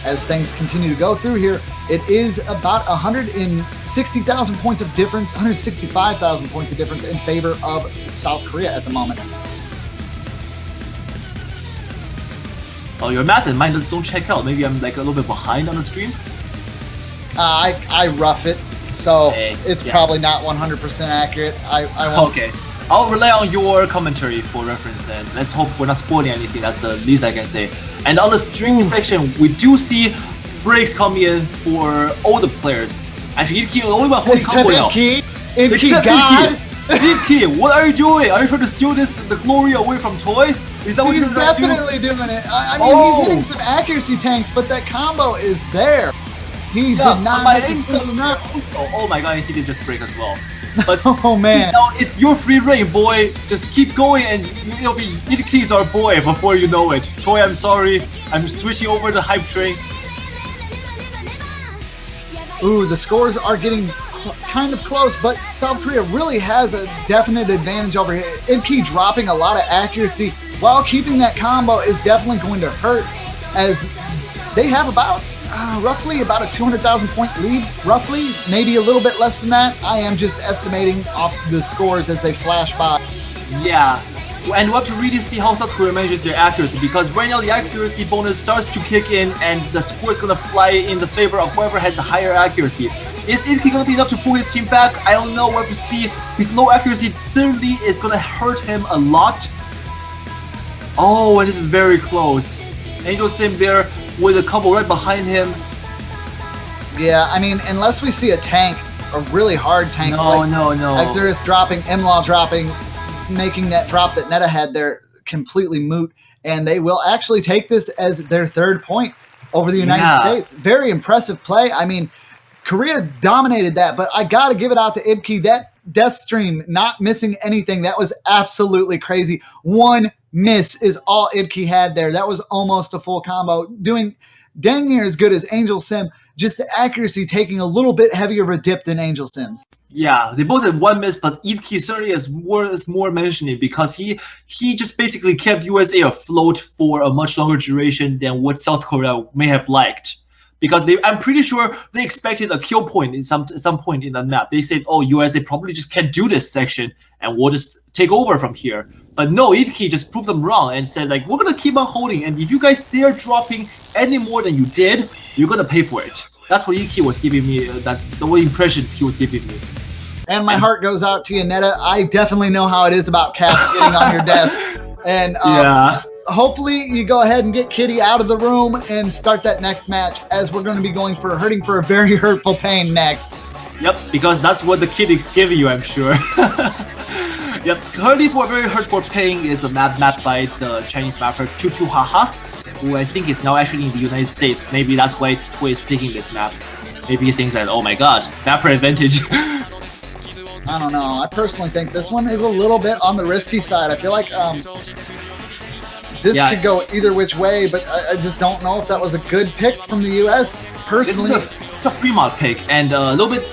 Speaker 3: As things continue to go through here, it is about 160,000 points of difference, 165,000 points of difference in favor of South Korea at the moment.
Speaker 2: Oh, your math and mine don't check out. Maybe I'm like a little bit behind on the stream.
Speaker 3: I rough it. So it's probably not 100% accurate. I won't.
Speaker 2: Okay, I'll rely on your commentary for reference then. Let's hope we're not spoiling anything. That's the least I can say. And on the stream section, we do see breaks coming in for all the players. Actually, Itki, the only one holding combo now.
Speaker 3: Itki, God!
Speaker 2: Itki, what are you doing? Are you trying to steal the glory away from Toy? Is that what
Speaker 3: He's
Speaker 2: you're trying to do?
Speaker 3: definitely doing it. I mean, he's hitting some accuracy tanks, but that combo is there. He did not miss a single nut.
Speaker 2: Oh my god, he did just break as well. But
Speaker 3: oh man,
Speaker 2: it's your free reign, boy. Just keep going, and you'll be Itki's our boy before you know it. Toy, I'm sorry. I'm switching over the hype train.
Speaker 3: Ooh, the scores are getting kind of close, but South Korea really has a definite advantage over here. Itki dropping a lot of accuracy while keeping that combo is definitely going to hurt, as they have about roughly about a 200,000 point lead, roughly, maybe a little bit less than that. I am just estimating off the scores as they flash by.
Speaker 2: Yeah, and we'll have to really see how South Korea manages their accuracy, because right now the accuracy bonus starts to kick in and the score is going to fly in the favor of whoever has a higher accuracy. Is Itki going to be enough to pull his team back? I don't know. We'll have to see. His low accuracy certainly is going to hurt him a lot. Oh, and this is very close. Angel Sim there with a combo right behind him.
Speaker 3: Yeah, I mean, unless we see a tank, a really hard tank.
Speaker 2: No.
Speaker 3: Exodus dropping, Imlaw dropping, making that drop that Netta had there completely moot. And they will actually take this as their third point over the United States. Very impressive play. I mean, Korea dominated that, but I got to give it out to Itki. That death stream, not missing anything, that was absolutely crazy. One miss is all Itki had there. That was almost a full combo, doing dang near as good as Angel Sim, just the accuracy taking a little bit heavier of a dip than Angel Sim's.
Speaker 2: Yeah, they both had one miss, but Itki certainly is worth more mentioning because he just basically kept USA afloat for a much longer duration than what South Korea may have liked. because I'm pretty sure they expected a kill point in some point in the map. They said, "Oh, USA probably just can't do this section, and we'll just take over from here." But no, Idki just proved them wrong and said, like, "We're gonna keep on holding, and if you guys dare dropping any more than you did, you're gonna pay for it." That's what Idki was giving me. The impression he was giving me.
Speaker 3: And my heart goes out to you, Netta. I definitely know how it is about cats getting on your desk. And
Speaker 2: Yeah.
Speaker 3: hopefully you go ahead and get Kitty out of the room and start that next match, as we're going to be hurting for a very hurtful pain next.
Speaker 2: Yep, because that's what the kid is giving you, I'm sure. Yep, hurting for a very hurtful pain is a map mapped by the Chinese mapper Tutu Haha, who I think is now actually in the United States. Maybe that's why Toy is picking this map. Maybe he thinks that, oh my god, mapper advantage.
Speaker 3: I don't know. I personally think this one is a little bit on the risky side. I feel like this could go either which way, but I just don't know if that was a good pick from the U.S. personally.
Speaker 2: This is a Fremont pick, and a little bit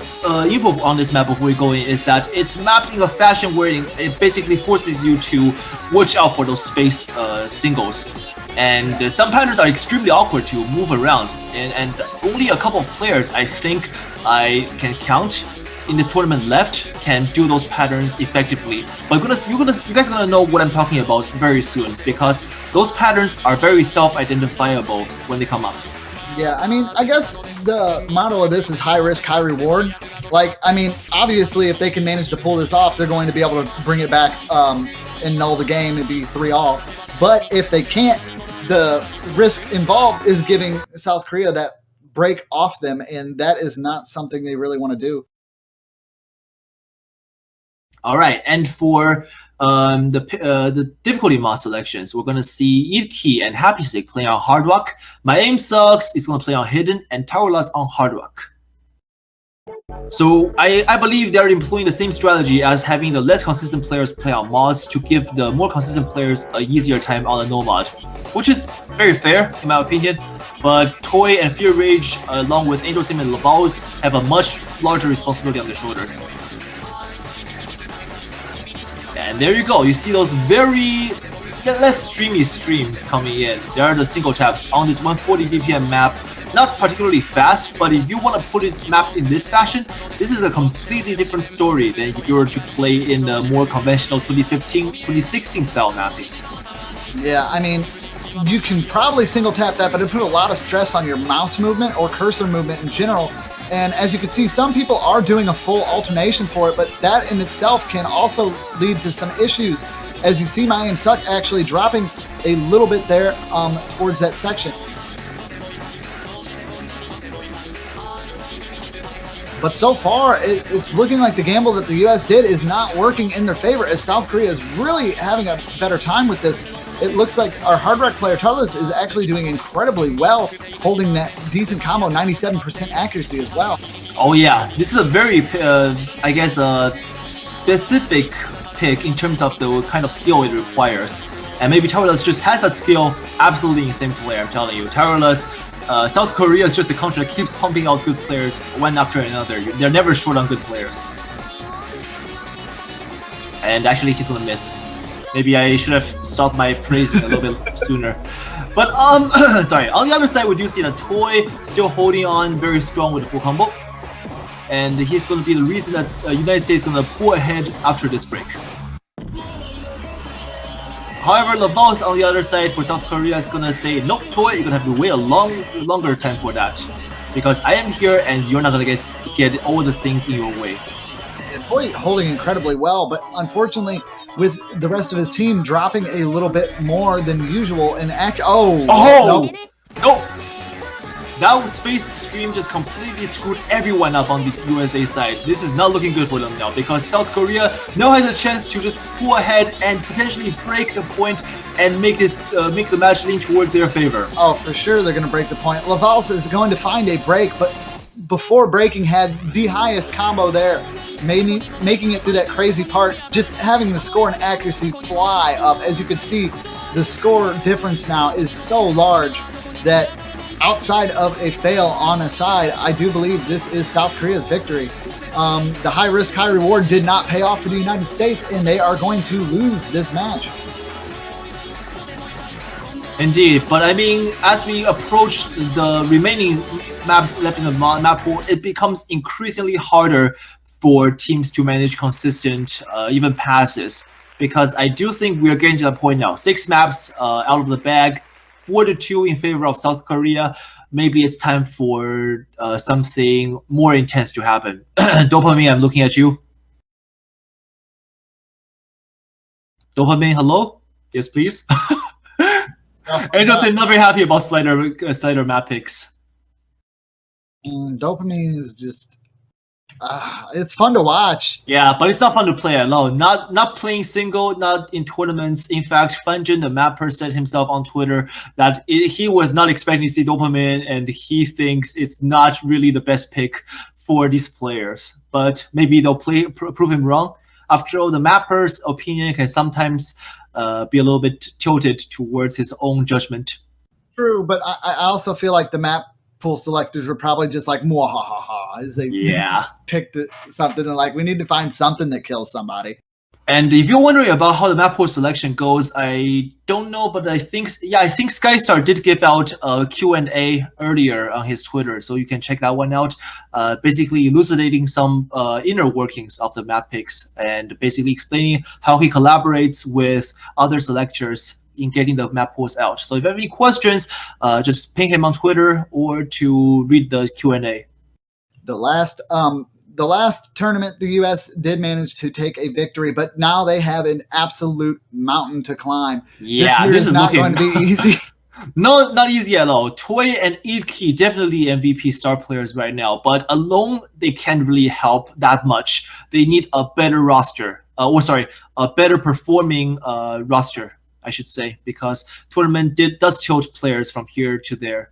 Speaker 2: info on this map before we go in is that it's mapped in a fashion where it basically forces you to watch out for those spaced singles. And some patterns are extremely awkward to move around, and only a couple of players I think I can count in this tournament left can do those patterns effectively. But you guys are gonna know what I'm talking about very soon, because those patterns are very self-identifiable when they come up.
Speaker 3: Yeah, I mean, I guess the motto of this is high risk, high reward. Like, I mean, obviously, if they can manage to pull this off, they're going to be able to bring it back and null the game and be 3-all. But if they can't, the risk involved is giving South Korea that break off them, and that is not something they really want to do.
Speaker 2: All right, and for the difficulty mod selections, we're gonna see Idki and Happy Stick playing on Hard Rock. My Aim Sucks is gonna play on Hidden, and Towerless on Hard Rock. So I believe they're employing the same strategy as having the less consistent players play on mods to give the more consistent players a easier time on a no mod, which is very fair in my opinion. But Toy and Fear Rage, along with Angel Sim and Lavals, have a much larger responsibility on their shoulders. And there you go, you see those very less streamy streams coming in. There are the single taps on this 140 BPM map. Not particularly fast, but if you want to put it mapped in this fashion, this is a completely different story than if you were to play in the more conventional 2015, 2016 style mapping.
Speaker 3: Yeah, I mean, you can probably single tap that, but it put a lot of stress on your mouse movement or cursor movement in general. And as you can see, some people are doing a full alternation for it, but that in itself can also lead to some issues. As you see, my aim suck actually dropping a little bit there towards that section. But so far, it's looking like the gamble that the U.S. did is not working in their favor, as South Korea is really having a better time with this. It looks like our Hard Rock player, Tarlis, is actually doing incredibly well, holding that decent combo, 97% accuracy as well.
Speaker 2: Oh yeah, this is a very, I guess, specific pick in terms of the kind of skill it requires. And maybe Tarlis just has that skill, absolutely insane player, I'm telling you. Tarlis, South Korea is just a country that keeps pumping out good players one after another. They're never short on good players. And actually, he's gonna miss. Maybe I should have stopped my praising a little bit sooner. But sorry. On the other side, we do see that Toy still holding on very strong with the full combo, and he's gonna be the reason that United States is gonna pull ahead after this break. However, Lavals on the other side for South Korea is gonna say, nope, Toy, you're gonna have to wait a longer time for that, because I am here and you're not gonna get all the things in your way.
Speaker 3: Toy holding incredibly well, but unfortunately, with the rest of his team dropping a little bit more than usual and
Speaker 2: no! That space stream just completely screwed everyone up on the USA side. This is not looking good for them now, because South Korea now has a chance to just pull ahead and potentially break the point and make this make the match lean towards their favor.
Speaker 3: Oh, for sure they're going to break the point. Lavals is going to find a break, but before breaking had the highest combo there, making it through that crazy part, just having the score and accuracy fly up. As you can see, the score difference now is so large that outside of a fail on a side, I do believe this is South Korea's victory. The high risk, high reward did not pay off for the United States, and they are going to lose this match.
Speaker 2: Indeed, but I mean, as we approach the remaining maps left in the map pool, it becomes increasingly harder for teams to manage consistent, even passes. Because I do think we are getting to that point now. 6 maps out of the bag, 4-2 in favor of South Korea. Maybe it's time for something more intense to happen. Dopamine, I'm looking at you. Dopamine, hello? Yes, please. Angel's not very happy about slider map picks.
Speaker 3: Dopamine is just it's fun to watch.
Speaker 2: Yeah, but it's not fun to play alone. Not playing single, not in tournaments. In fact, Funjin, the mapper, said himself on Twitter that he was not expecting to see Dopamine, and he thinks it's not really the best pick for these players. But maybe they'll prove him wrong. After all, the mapper's opinion can sometimes be a little bit tilted towards his own judgment.
Speaker 3: True, but I also feel like the map pool selectors were probably just like mwahaha as they picked something and like we need to find something that kills somebody.
Speaker 2: And if you're wondering about how the map pool selection goes, I don't know, but I think Skystar did give out a Q&A earlier on his Twitter, so you can check that one out. Basically elucidating some inner workings of the map picks and basically explaining how he collaborates with other selectors in getting the map pools out. So if you have any questions, just ping him on Twitter or to read the Q&A.
Speaker 3: The last tournament, the U.S. did manage to take a victory, but now they have an absolute mountain to climb.
Speaker 2: Yeah,
Speaker 3: this is not going to be easy.
Speaker 2: No, not easy at all. Toy and Ilki definitely MVP star players right now, but alone they can't really help that much. They need a better roster. A better performing roster, I should say, because tournament does tilt players from here to there.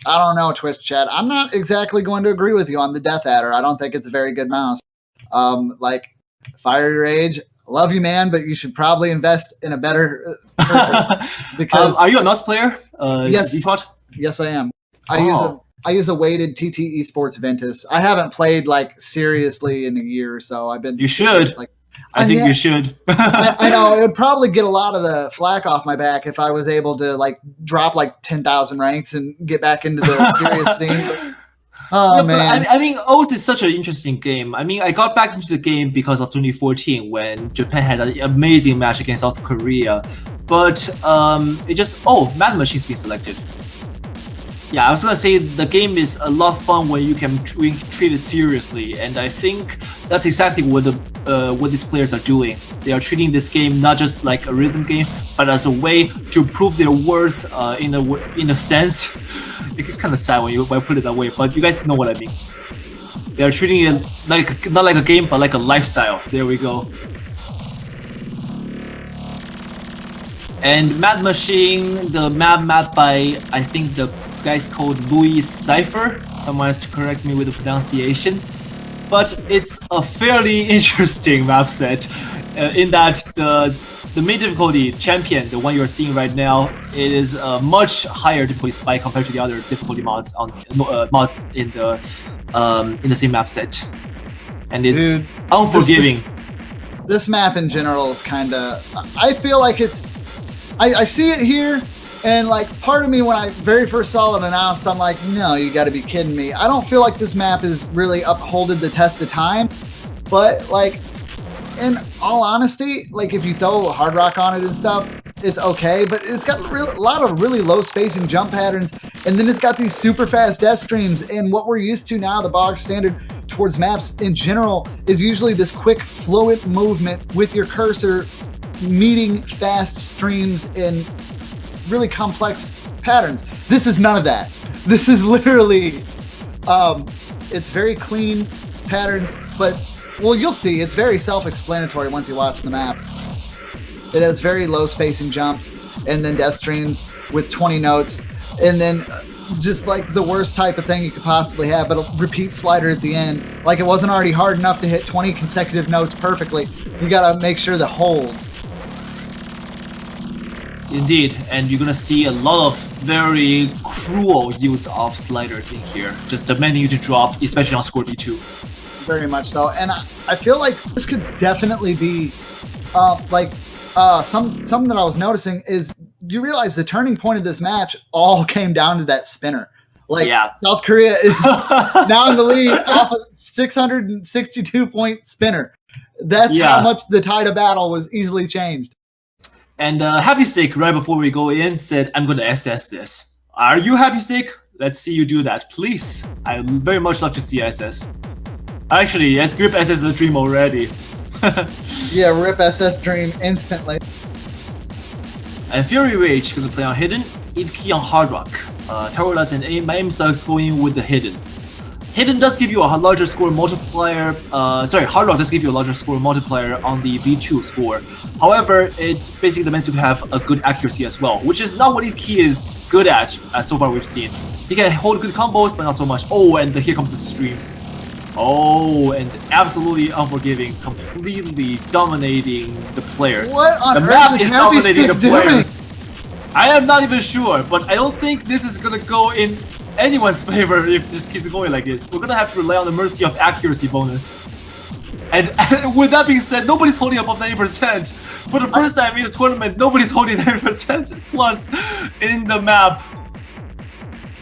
Speaker 3: I don't know, Twist Chat. I'm not exactly going to agree with you on the Death Adder. I don't think it's a very good mouse. Like Fiery Rage, love you, man, but you should probably invest in a better person. Because
Speaker 2: are you a mouse player?
Speaker 3: Yes,
Speaker 2: default?
Speaker 3: Yes, I am. I use a weighted TT Esports Ventus. I haven't played like seriously in a year or so. I've been.
Speaker 2: You should.
Speaker 3: Like,
Speaker 2: I think you should.
Speaker 3: I know it would probably get a lot of the flack off my back if I was able to like drop like 10,000 ranks and get back into the serious scene. But, man!
Speaker 2: I mean, OS is such an interesting game. I mean, I got back into the game because of 2014 when Japan had an amazing match against South Korea. But it just Mad Machine's been selected. Yeah, I was gonna say the game is a lot of fun when you can treat it seriously, and I think that's exactly what these players are doing. They are treating this game not just like a rhythm game, but as a way to prove their worth in a sense. It's kind of sad when I put it that way, but you guys know what I mean. They are treating it like not like a game, but like a lifestyle. There we go. And Mad Machine, the map by I think the guy's called Louis Cypher. Someone has to correct me with the pronunciation. But it's a fairly interesting map set in that the main difficulty champion, the one you're seeing right now, it is a much higher difficulty spike compared to the other difficulty mods on in the same map set, and it's unforgiving.
Speaker 3: This map in general is kind of. I feel like it's. I see it here. And like part of me when I very first saw it announced, I'm like, no, you got to be kidding me. I don't feel like this map is really upholded the test of time. But like, in all honesty, like if you throw hard rock on it and stuff, it's okay. But it's got a lot of really low spacing jump patterns, and then it's got these super fast death streams. And what we're used to now, the bog standard towards maps in general, is usually this quick, fluid movement with your cursor meeting fast streams in really complex patterns. This is none of that. This is literally, it's very clean patterns, but, well, you'll see. It's very self-explanatory once you watch the map. It has very low spacing jumps, and then death streams with 20 notes, and then just like the worst type of thing you could possibly have, but a repeat slider at the end. Like it wasn't already hard enough to hit 20 consecutive notes perfectly. You gotta make sure to hold.
Speaker 2: Indeed, and you're gonna see a lot of very cruel use of sliders in here. Just demanding you to drop, especially on score D2.
Speaker 3: Very much so, and I feel like this could definitely be, something that I was noticing is you realize the turning point of this match all came down to that spinner. Like,
Speaker 2: Yeah.
Speaker 3: South Korea is now in the lead off a 662-point spinner. That's how much the tide of battle was easily changed.
Speaker 2: And Happy Steak, right before we go in, said, I'm going to SS this. Are you Happy Steak? Let's see you do that, please. I very much love to see SS. Actually, yes, grip SS the dream already.
Speaker 3: Yeah, rip SS dream instantly.
Speaker 2: And Fury Rage going to play on Hidden, 8 key on Hard Rock. Tarolas and aim sucks going with the Hidden. Hidden does give you a larger score multiplier. Hard Rock does give you a larger score multiplier on the V2 score. However, it basically demands you to have a good accuracy as well, which is not what his key is good at so far we've seen. He can hold good combos, but not so much. Oh, and here comes the streams. Oh, and absolutely unforgiving, completely dominating the players.
Speaker 3: What on
Speaker 2: the
Speaker 3: earth
Speaker 2: map
Speaker 3: is
Speaker 2: is
Speaker 3: Happy
Speaker 2: dominating the
Speaker 3: Stick doing?
Speaker 2: players. I am not even sure, but I don't think this is gonna go in anyone's favor if this keeps going like this. We're gonna have to rely on the mercy of accuracy bonus. And with that being said, nobody's holding above 90%. For the first time in a tournament, nobody's holding 90% plus in the map.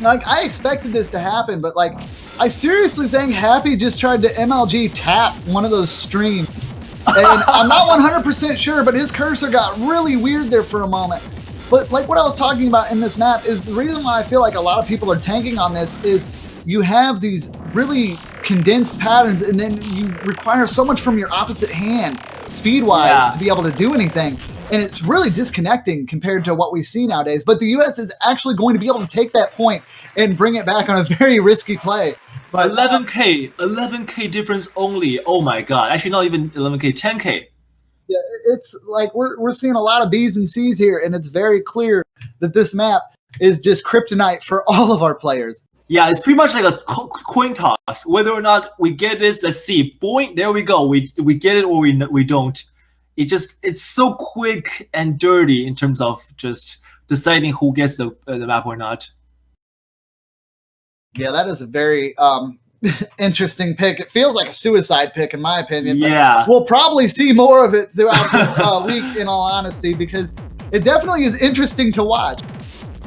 Speaker 3: Like, I expected this to happen, but like, I seriously think Happy just tried to MLG tap one of those streams. And I'm not 100% sure, but his cursor got really weird there for a moment. But like what I was talking about in this map is the reason why I feel like a lot of people are tanking on this is you have these really condensed patterns and then you require so much from your opposite hand speed-wise to be able to do anything. And it's really disconnecting compared to what we see nowadays. But the US is actually going to be able to take that point and bring it back on a very risky play. But
Speaker 2: 11k difference only. Oh my god. Actually, not even 11k, 10k.
Speaker 3: Yeah, it's like we're seeing a lot of B's and C's here, and it's very clear that this map is just kryptonite for all of our players.
Speaker 2: Yeah, it's pretty much like a coin toss. Whether or not we get this, let's see. Boing, there we go. We get it or we don't. It's so quick and dirty in terms of just deciding who gets the map or not.
Speaker 3: Yeah, that is a very interesting pick. It feels like a suicide pick, in my opinion. But
Speaker 2: yeah,
Speaker 3: we'll probably see more of it throughout the week, in all honesty, because it definitely is interesting to watch.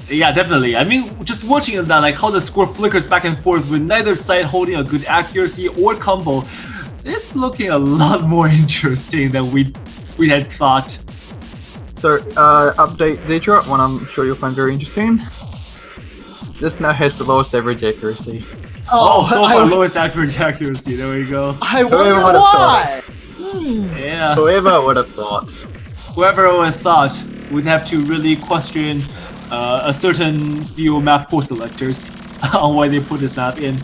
Speaker 2: Yeah, definitely. I mean, just watching that, like how the score flickers back and forth with neither side holding a good accuracy or combo, it's looking a lot more interesting than we had thought.
Speaker 4: So, update Zedra, one I'm sure you'll find very interesting. This now has the lowest average accuracy.
Speaker 2: Oh, so far lowest average accuracy. There we go.
Speaker 3: I wonder why.
Speaker 2: Yeah.
Speaker 4: Whoever would have thought.
Speaker 2: Whoever would have thought would have to really question a certain few map pool selectors on why they put this map in.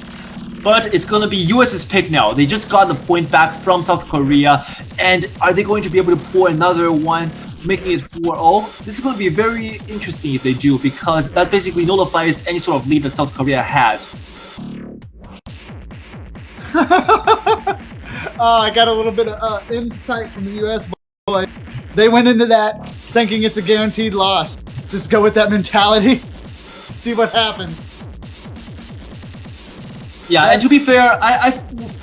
Speaker 2: But it's gonna be US's pick now. They just got the point back from South Korea, and are they going to be able to pull another one, making it 4-0? This is going to be very interesting if they do, because that basically nullifies any sort of lead that South Korea had.
Speaker 3: I got a little bit of insight from the US boy. They went into that thinking it's a guaranteed loss. Just go with that mentality. See what happens.
Speaker 2: Yeah, and to be fair, I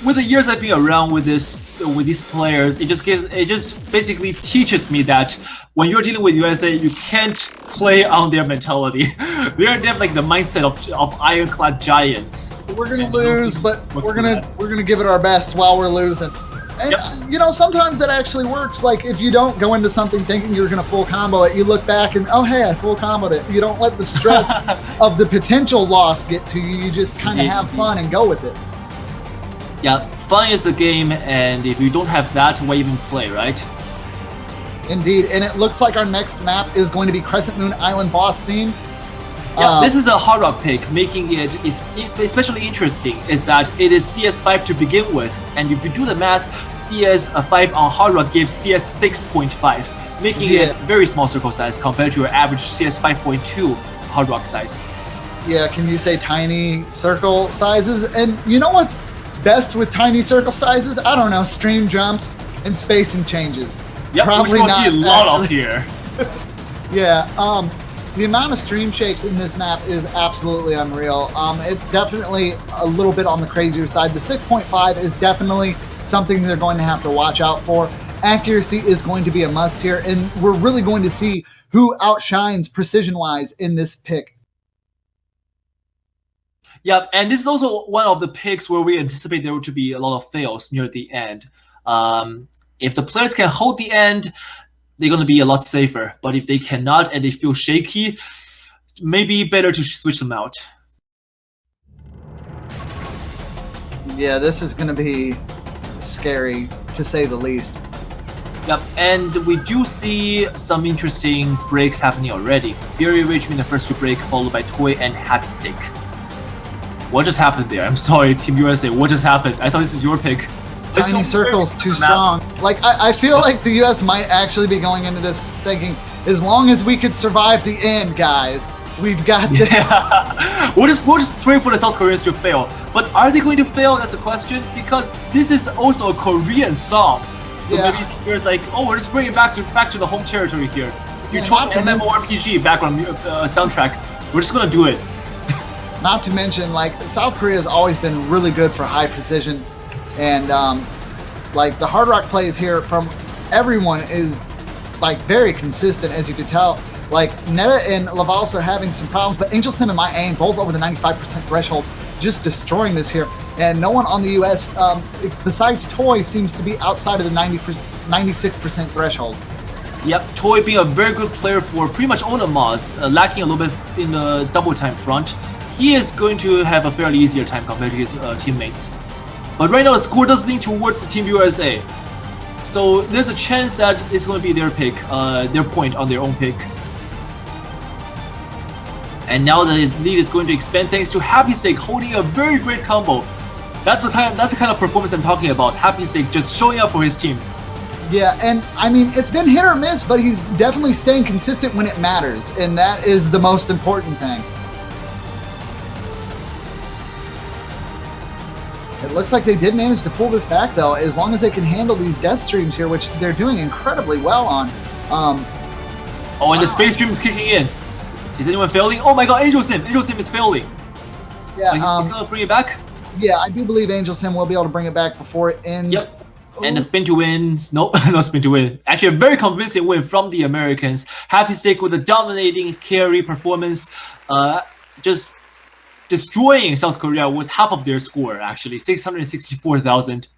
Speaker 2: with the years I've been around with these players, it just basically teaches me that when you're dealing with USA, you can't play on their mentality. They have like the mindset of ironclad giants.
Speaker 3: We're gonna lose, but we're gonna give it our best while we're losing. And you know, sometimes that actually works. Like if you don't go into something thinking you're gonna full combo it, you look back and oh hey, I full comboed it. You don't let the stress of the potential loss get to you. You just kind of have fun and go with it.
Speaker 2: Yeah, fun is the game, and if you don't have that, why even play, right?
Speaker 3: Indeed, and it looks like our next map is going to be Crescent Moon Island boss theme.
Speaker 2: Yeah, this is a hard rock pick, making it especially interesting is that it is CS5 to begin with, and if you do the math, CS5 on hard rock gives CS 6.5, making it very small circle size compared to your average CS 5.2 hard rock size.
Speaker 3: Yeah, can you say tiny circle sizes? And you know what's best with tiny circle sizes? I don't know, stream jumps and spacing changes.
Speaker 2: Yep,
Speaker 3: probably
Speaker 2: which we'll
Speaker 3: not
Speaker 2: see a lot
Speaker 3: actually.
Speaker 2: of here.
Speaker 3: Yeah, the amount of stream shapes in this map is absolutely unreal. It's definitely a little bit on the crazier side. The 6.5 is definitely something they're going to have to watch out for. Accuracy is going to be a must here, and we're really going to see who outshines precision-wise in this pick.
Speaker 2: Yep, and this is also one of the picks where we anticipate there to be a lot of fails near the end. If the players can hold the end, they're going to be a lot safer. But if they cannot and they feel shaky, maybe better to switch them out.
Speaker 3: Yeah, this is going to be scary, to say the least.
Speaker 2: Yep, and we do see some interesting breaks happening already. Fury Rage being the first to break, followed by Toy and Happy Stick. What just happened there? I'm sorry, Team USA. What just happened? I thought this is your pick.
Speaker 3: Tiny Circle's too strong. Like, I feel like the US might actually be going into this thinking, as long as we could survive the end, guys, we've got this.
Speaker 2: Yeah. we'll just pray for the South Koreans to fail. But are they going to fail? That's a question, because this is also a Korean song. So maybe there's like, oh, we're just bringing it back to the home territory here. You chose MMORPG background soundtrack. We're just gonna do it.
Speaker 3: Not to mention, like, South Korea has always been really good for high precision, and like the hard rock plays here from everyone is like very consistent, as you could tell. Like Netta and Lavalsa are having some problems, but Angel Sim and My Aim both over the 95% threshold, just destroying this here. And no one on the US, besides Toy, seems to be outside of the 96% threshold.
Speaker 2: Yep, Toy being a very good player for pretty much all the mods, lacking a little bit in the double time front. He is going to have a fairly easier time compared to his teammates. But right now the score does lean towards the Team USA. So there's a chance that it's going to be their pick, their point on their own pick. And now that his lead is going to expand thanks to Happy Stick holding a very great combo. That's the kind of performance I'm talking about. Happy Stick just showing up for his team.
Speaker 3: Yeah, and I mean, it's been hit or miss, but he's definitely staying consistent when it matters, and that is the most important thing. It looks like they did manage to pull this back, though, as long as they can handle these death streams here, which they're doing incredibly well on.
Speaker 2: Oh, and the space stream is kicking in. Is anyone failing? Oh my god, Angel Sim! Angel Sim is failing.
Speaker 3: Yeah,
Speaker 2: he's gonna bring it back?
Speaker 3: Yeah, I do believe Angel Sim will be able to bring it back before it ends.
Speaker 2: Yep. And the spin to win. Nope, not spin to win. Actually, a very convincing win from the Americans. Happy Stick with a dominating carry performance. Just destroying South Korea with half of their score, actually. 664,000.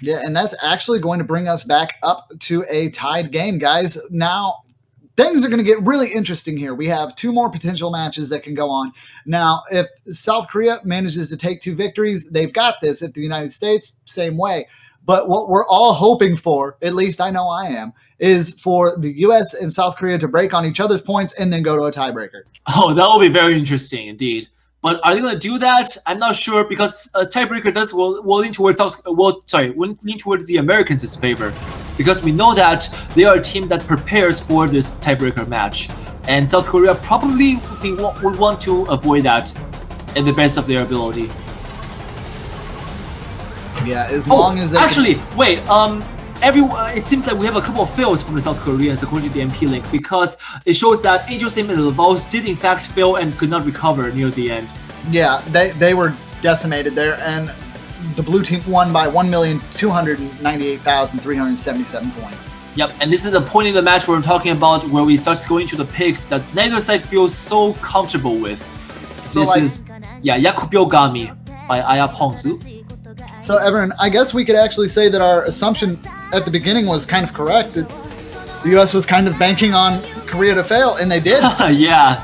Speaker 3: Yeah, and that's actually going to bring us back up to a tied game, guys. Now, things are going to get really interesting here. We have two more potential matches that can go on. Now, if South Korea manages to take 2 victories, they've got this. If the United States, same way. But what we're all hoping for, at least I know I am, is for the U.S. and South Korea to break on each other's points and then go to a tiebreaker.
Speaker 2: Oh, that will be very interesting indeed. But are they going to do that? I'm not sure, because a tiebreaker will lean towards lean towards the Americans' favor, because we know that they are a team that prepares for this tiebreaker match, and South Korea probably would want to avoid that at the best of their ability.
Speaker 3: Yeah, as long as they
Speaker 2: wait. It seems like we have a couple of fails from the South Koreans according to the MP link, because it shows that Angel Sim and the Vals did in fact fail and could not recover near the end.
Speaker 3: Yeah, they were decimated there, and the blue team won by 1,298,377 points.
Speaker 2: Yep, and this is the point in the match where we're talking about, where we start going to the picks that neither side feels so comfortable with. So this is Yakubyogami by Aya Pongzu.
Speaker 3: So, Everin, I guess we could actually say that our assumption at the beginning was kind of correct. The U.S. was kind of banking on Korea to fail, and they did.
Speaker 2: Yeah.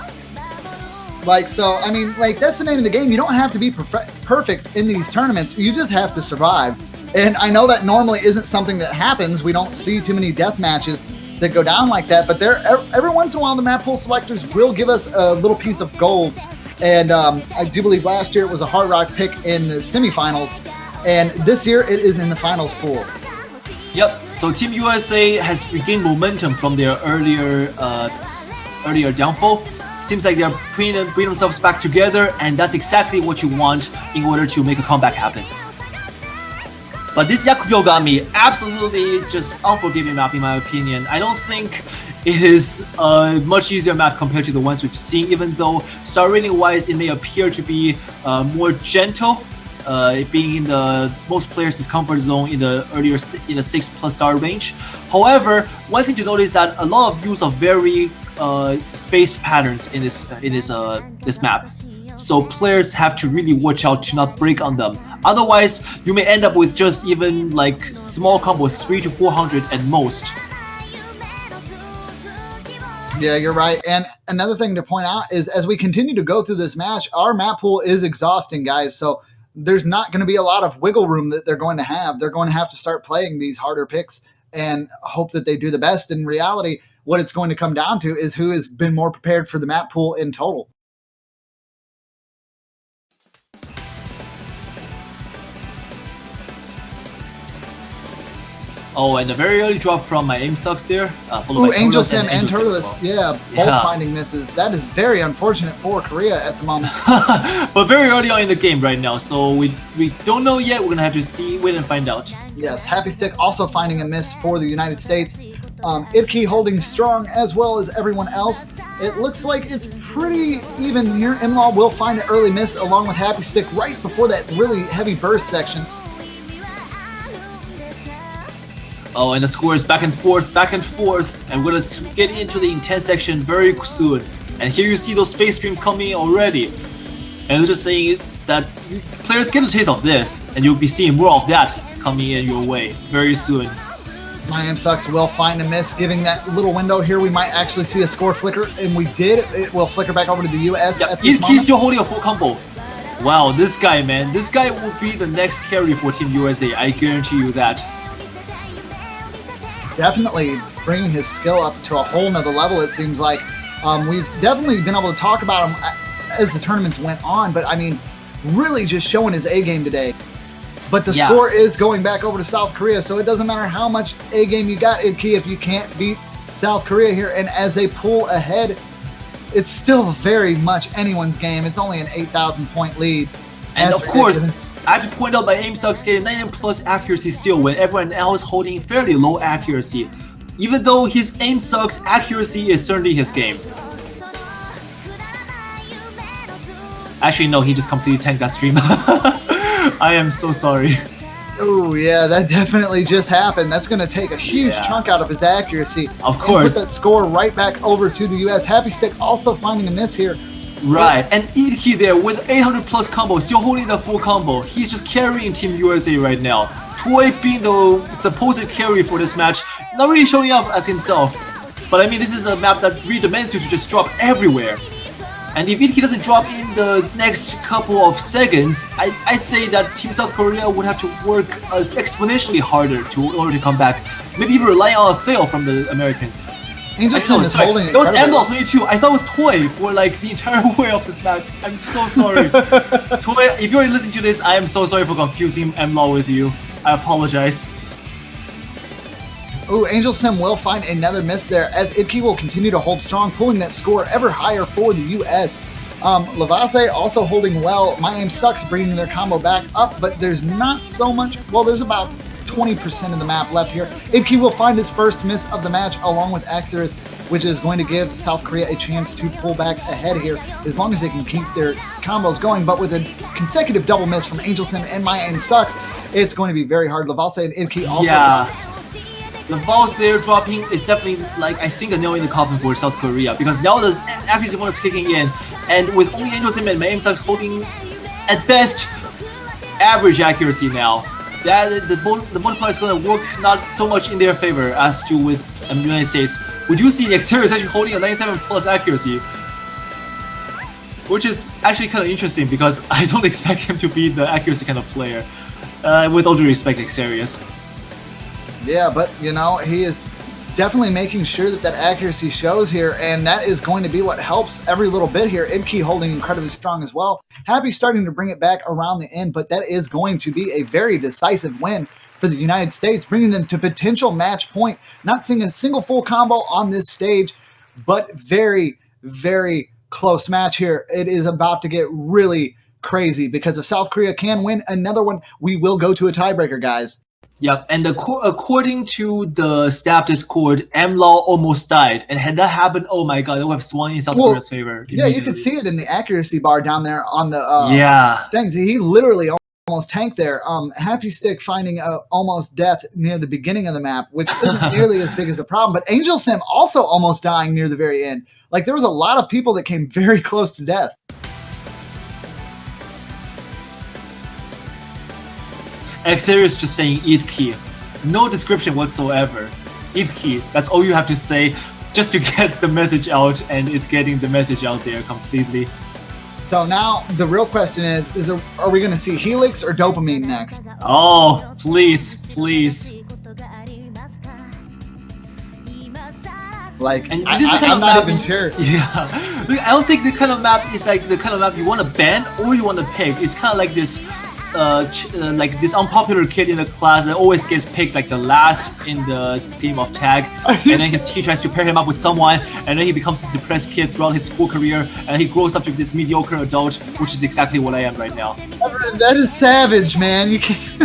Speaker 3: Like, so, I mean, like, that's the name of the game. You don't have to be perfect in these tournaments. You just have to survive. And I know that normally isn't something that happens. We don't see too many death matches that go down like that. But every once in a while, the map pool selectors will give us a little piece of gold. And I do believe last year it was a Hard Rock pick in the semifinals. And this year it is in the finals pool.
Speaker 2: Yep. So Team USA has regained momentum from their earlier downfall. Seems like they're bringing themselves back together, and that's exactly what you want in order to make a comeback happen. But this Yakubyogami, absolutely just unforgiving map in my opinion. I don't think it is a much easier map compared to the ones we've seen, even though star rating wise it may appear to be more gentle being in the most players' comfort zone in the earlier in the 6+ star range. However, one thing to note is that a lot of use of very spaced patterns in this map. So players have to really watch out to not break on them. Otherwise, you may end up with just even like small combos, 300 to 400 at most.
Speaker 3: Yeah, you're right. And another thing to point out is as we continue to go through this match, our map pool is exhausting, guys. So there's not going to be a lot of wiggle room that they're going to have. They're going to have to start playing these harder picks and hope that they do the best. In reality, what it's going to come down to is who has been more prepared for the map pool in total.
Speaker 2: Oh, and a very early drop from my aim sucks there.
Speaker 3: Ooh, Angel Sim and Turles,
Speaker 2: well.
Speaker 3: yeah, both finding misses. That is very unfortunate for Korea at the moment.
Speaker 2: But very early on in the game right now, so we don't know yet. We're gonna have to wait and find out.
Speaker 3: Yes, Happy Stick also finding a miss for the United States. Idke holding strong as well as everyone else. It looks like it's pretty even here. Imlaw will find an early miss along with Happy Stick right before that really heavy burst section.
Speaker 2: Oh, and the score is back and forth, and we're gonna get into the intense section very soon. And here you see those space streams coming already. And we're just saying that players get a taste of this, and you'll be seeing more of that coming in your way very soon.
Speaker 3: My aim sucks will find a miss, giving that little window here. We might actually see a score flicker, and we did. It will flicker back over to the US at this moment.
Speaker 2: He's still holding a full combo. Wow, this guy, man. This guy will be the next carry for Team USA. I guarantee you that.
Speaker 3: Definitely bringing his skill up to a whole nother level, it seems like. We've definitely been able to talk about him as the tournaments went on, but I mean, really just showing his A game today. But the score is going back over to South Korea, so it doesn't matter how much A game you got, Idke, if you can't beat South Korea here. And as they pull ahead, it's still very much anyone's game. It's only an 8,000 point lead.
Speaker 2: And of course, I have to point out my aim sucks getting 9+ accuracy still when everyone else holding fairly low accuracy. Even though his aim sucks, accuracy is certainly his game. Actually, no, he just completely tanked that stream. I am so sorry.
Speaker 3: Oh yeah, that definitely just happened. That's going to take a huge chunk out of his accuracy.
Speaker 2: Of course.
Speaker 3: And put that score right back over to the US. Happy Stick also finding a miss here.
Speaker 2: Right, and Idke there with 800+ combo, still holding the full combo. He's just carrying Team USA right now. Toy being the supposed carry for this match, not really showing up as himself. But I mean, this is a map that really demands you to just drop everywhere. And if Idke doesn't drop in the next couple of seconds, I'd say that Team South Korea would have to work exponentially harder in order to come back. Maybe even rely on a fail from the Americans.
Speaker 3: Angel Sim is holding it.
Speaker 2: That was ML22. I thought it was Toy for like the entire way of this match. I'm so sorry. Toy, if you're listening to this, I am so sorry for confusing MLaw with you. I apologize.
Speaker 3: Ooh, Angel Sim will find another miss there as Idke will continue to hold strong, pulling that score ever higher for the US. Lavase also holding well. My aim sucks, bringing their combo back up, but there's not so much. Well, there's about 20% of the map left here. Idke will find his first miss of the match along with Exodus, which is going to give South Korea a chance to pull back ahead here as long as they can keep their combos going. But with a consecutive double miss from Angel Sim and My Aim Sucks, it's going to be very hard. Lavase and Idke also.
Speaker 2: The balls there dropping is definitely, like, I think a nail in the coffin for South Korea, because now the accuracy bonus kicking in, and with only Angel Sim and My Aim Sucks holding at best average accuracy now, that the multiplier is going to work not so much in their favor as to with the United States. We do see the exterior is actually holding a 97+ accuracy, which is actually kind of interesting because I don't expect him to be the accuracy kind of player. With all due respect, Exterius.
Speaker 3: Yeah, but you know, he is definitely making sure that accuracy shows here, and that is going to be what helps every little bit here. Idke holding incredibly strong as well. Happy starting to bring it back around the end, but that is going to be a very decisive win for the United States, bringing them to potential match point. Not seeing a single full combo on this stage, but very, very close match here. It is about to get really crazy because if South Korea can win another one, we will go to a tiebreaker, guys.
Speaker 2: Yep, and according to the staff Discord, MLaw almost died, and had that happened, oh my god, it would have swung in South Korea's favor.
Speaker 3: Yeah, you could see it in the accuracy bar down there on the things. He literally almost tank there. Happy Stick finding almost death near the beginning of the map, which isn't nearly as big as a problem. But Angel Sim also almost dying near the very end. Like, there was a lot of people that came very close to death.
Speaker 2: Xavier is just saying eat key. No description whatsoever. Eat key. That's all you have to say just to get the message out, and it's getting the message out there completely.
Speaker 3: So now the real question is are we going to see Helix or Dopamine next?
Speaker 2: Oh, please, please.
Speaker 3: Like,
Speaker 2: And this is the kind
Speaker 3: I'm
Speaker 2: of
Speaker 3: not
Speaker 2: map
Speaker 3: even sure.
Speaker 2: Yeah. Look, I don't think the kind of map is like the kind of map you want to ban or you want to pick. It's kind of like this like this unpopular kid in the class that always gets picked like the last in the game of tag, and then his teacher tries to pair him up with someone, and then he becomes a depressed kid throughout his school career, and he grows up to be this mediocre adult, which is exactly what I am right now.
Speaker 3: That is savage, man. You can't.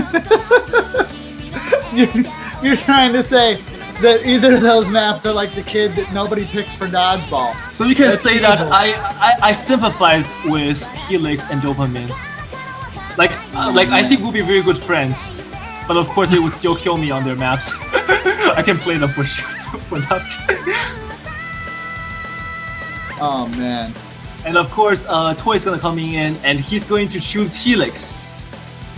Speaker 3: You're trying to say that either of those maps are like the kid that nobody picks for dodgeball.
Speaker 2: So you can
Speaker 3: That's
Speaker 2: say
Speaker 3: evil.
Speaker 2: that I sympathize with Helix and Dopamine. Like I think we'll be very good friends, but of course they would still kill me on their maps. I can play them for sure for that.
Speaker 3: Oh man.
Speaker 2: And of course, Toy's gonna come in, and he's going to choose Helix.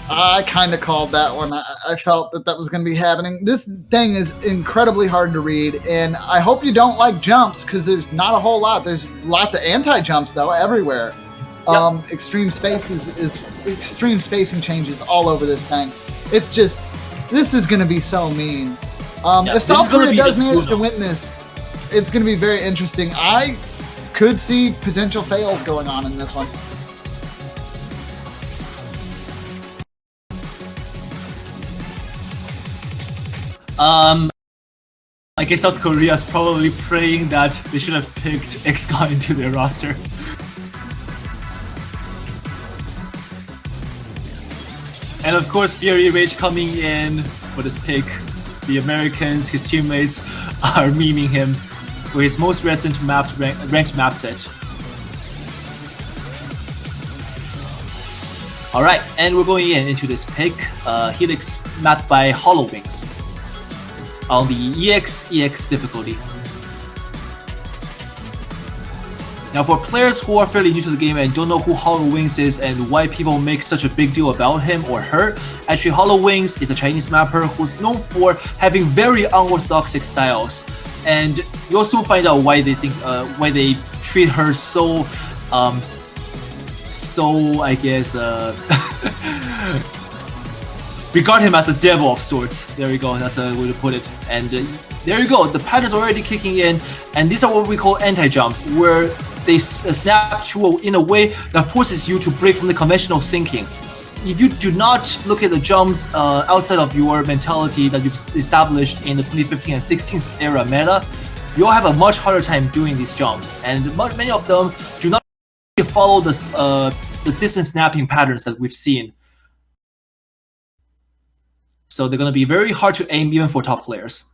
Speaker 3: I kind of called that one. I felt that was going to be happening. This thing is incredibly hard to read, and I hope you don't like jumps because there's not a whole lot. There's lots of anti-jumps though everywhere.
Speaker 2: Yep.
Speaker 3: Extreme extreme spacing changes all over this thing. It's just, this is going to be so mean. If South Korea does manage to win this, it's going to be very interesting. I could see potential fails going on in this one.
Speaker 2: I guess South Korea is probably praying that they should have picked XCON into their roster. And of course, Fury Rage coming in for this pick. The Americans, his teammates, are memeing him for his most recent ranked map set. Alright, and we're going into this pick. Helix mapped by Hollow Wings on the EX difficulty. Now for players who are fairly new to the game and don't know who Hollow Wings is and why people make such a big deal about him or her, actually Hollow Wings is a Chinese mapper who's known for having very unorthodox styles. And you also find out why they think why they treat her so I guess regard him as a devil of sorts. There we go, that's a way to put it. And there you go, the pattern's already kicking in, and these are what we call anti-jumps, where they snap you in a way that forces you to break from the conventional thinking. If you do not look at the jumps outside of your mentality that you've established in the 2015 and 16 era meta, you'll have a much harder time doing these jumps, and many of them do not follow the distance snapping patterns that we've seen. So they're going to be very hard to aim even for top players.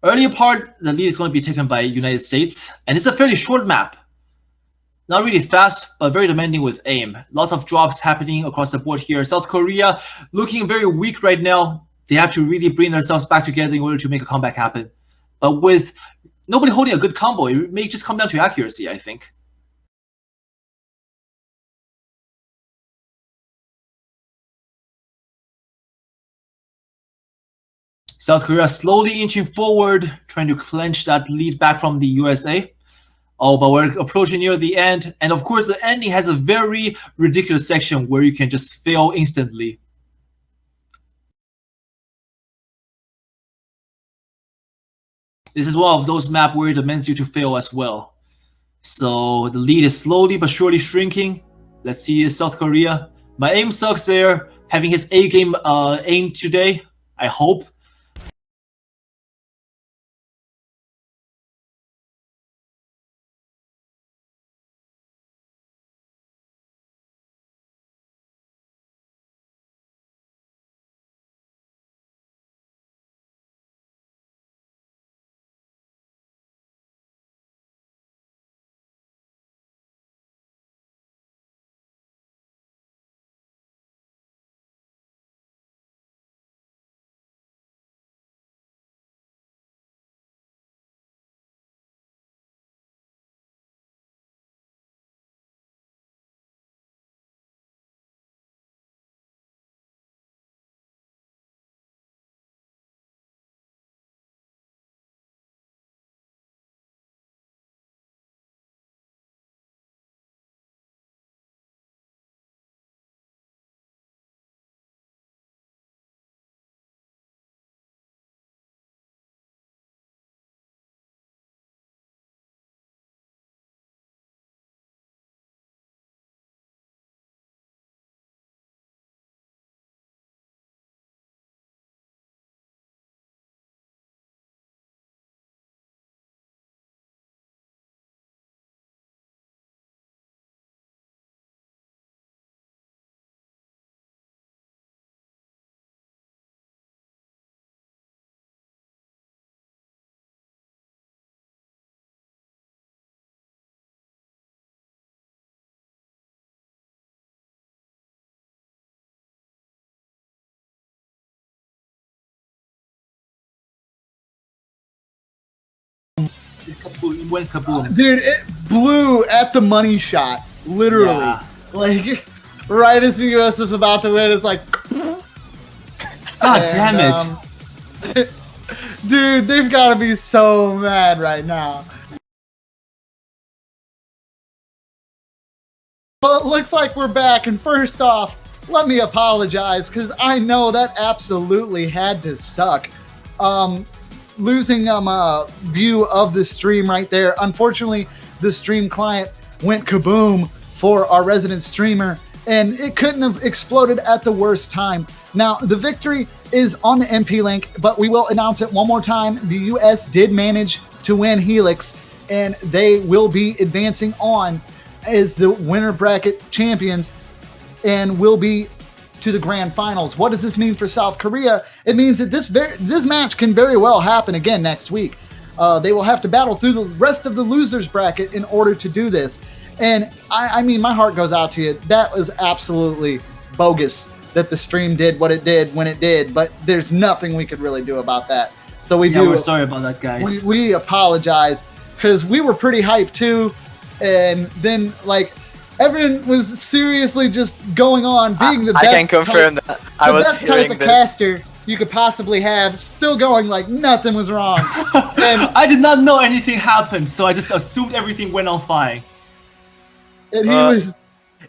Speaker 2: Earlier part, the lead is going to be taken by United States, and it's a fairly short map. Not really fast, but very demanding with aim. Lots of drops happening across the board here. South Korea looking very weak right now. They have to really bring themselves back together in order to make a comeback happen. But with nobody holding a good combo, it may just come down to accuracy, I think. South Korea slowly inching forward, trying to clench that lead back from the USA. Oh, but we're approaching near the end. And of course, the ending has a very ridiculous section where you can just fail instantly. This is one of those maps where it demands you to fail as well. So the lead is slowly but surely shrinking. Let's see South Korea. My aim sucks there. Having his A game aim today, I hope. it went kaboom.
Speaker 3: Dude, it blew at the money shot, literally.
Speaker 2: Yeah.
Speaker 3: Like, right as the US was about to win, it's like...
Speaker 2: God damn it.
Speaker 3: Dude, they've got to be so mad right now. Well, it looks like we're back, and first off, let me apologize, because I know that absolutely had to suck. Losing a view of the stream right there. Unfortunately, the stream client went kaboom for our resident streamer, and it couldn't have exploded at the worst time. Now, the victory is on the MP link, but we will announce it one more time. The US did manage to win Helix, and they will be advancing on as the winner bracket champions and will be to the grand finals. What does this mean for South Korea? It means that this match can very well happen again next week. They will have to battle through the rest of the losers bracket in order to do this. And I mean, my heart goes out to you. That was absolutely bogus that the stream did what it did when it did, but there's nothing we could really do about that. So
Speaker 2: we're sorry about that, guys.
Speaker 3: We apologize, because we were pretty hyped too, and then like everyone was seriously just going on being the best.
Speaker 1: I can confirm that. I was
Speaker 3: best type of caster you could possibly have, still going like nothing was wrong.
Speaker 2: And I did not know anything happened, so I just assumed everything went on fine.
Speaker 3: And he was.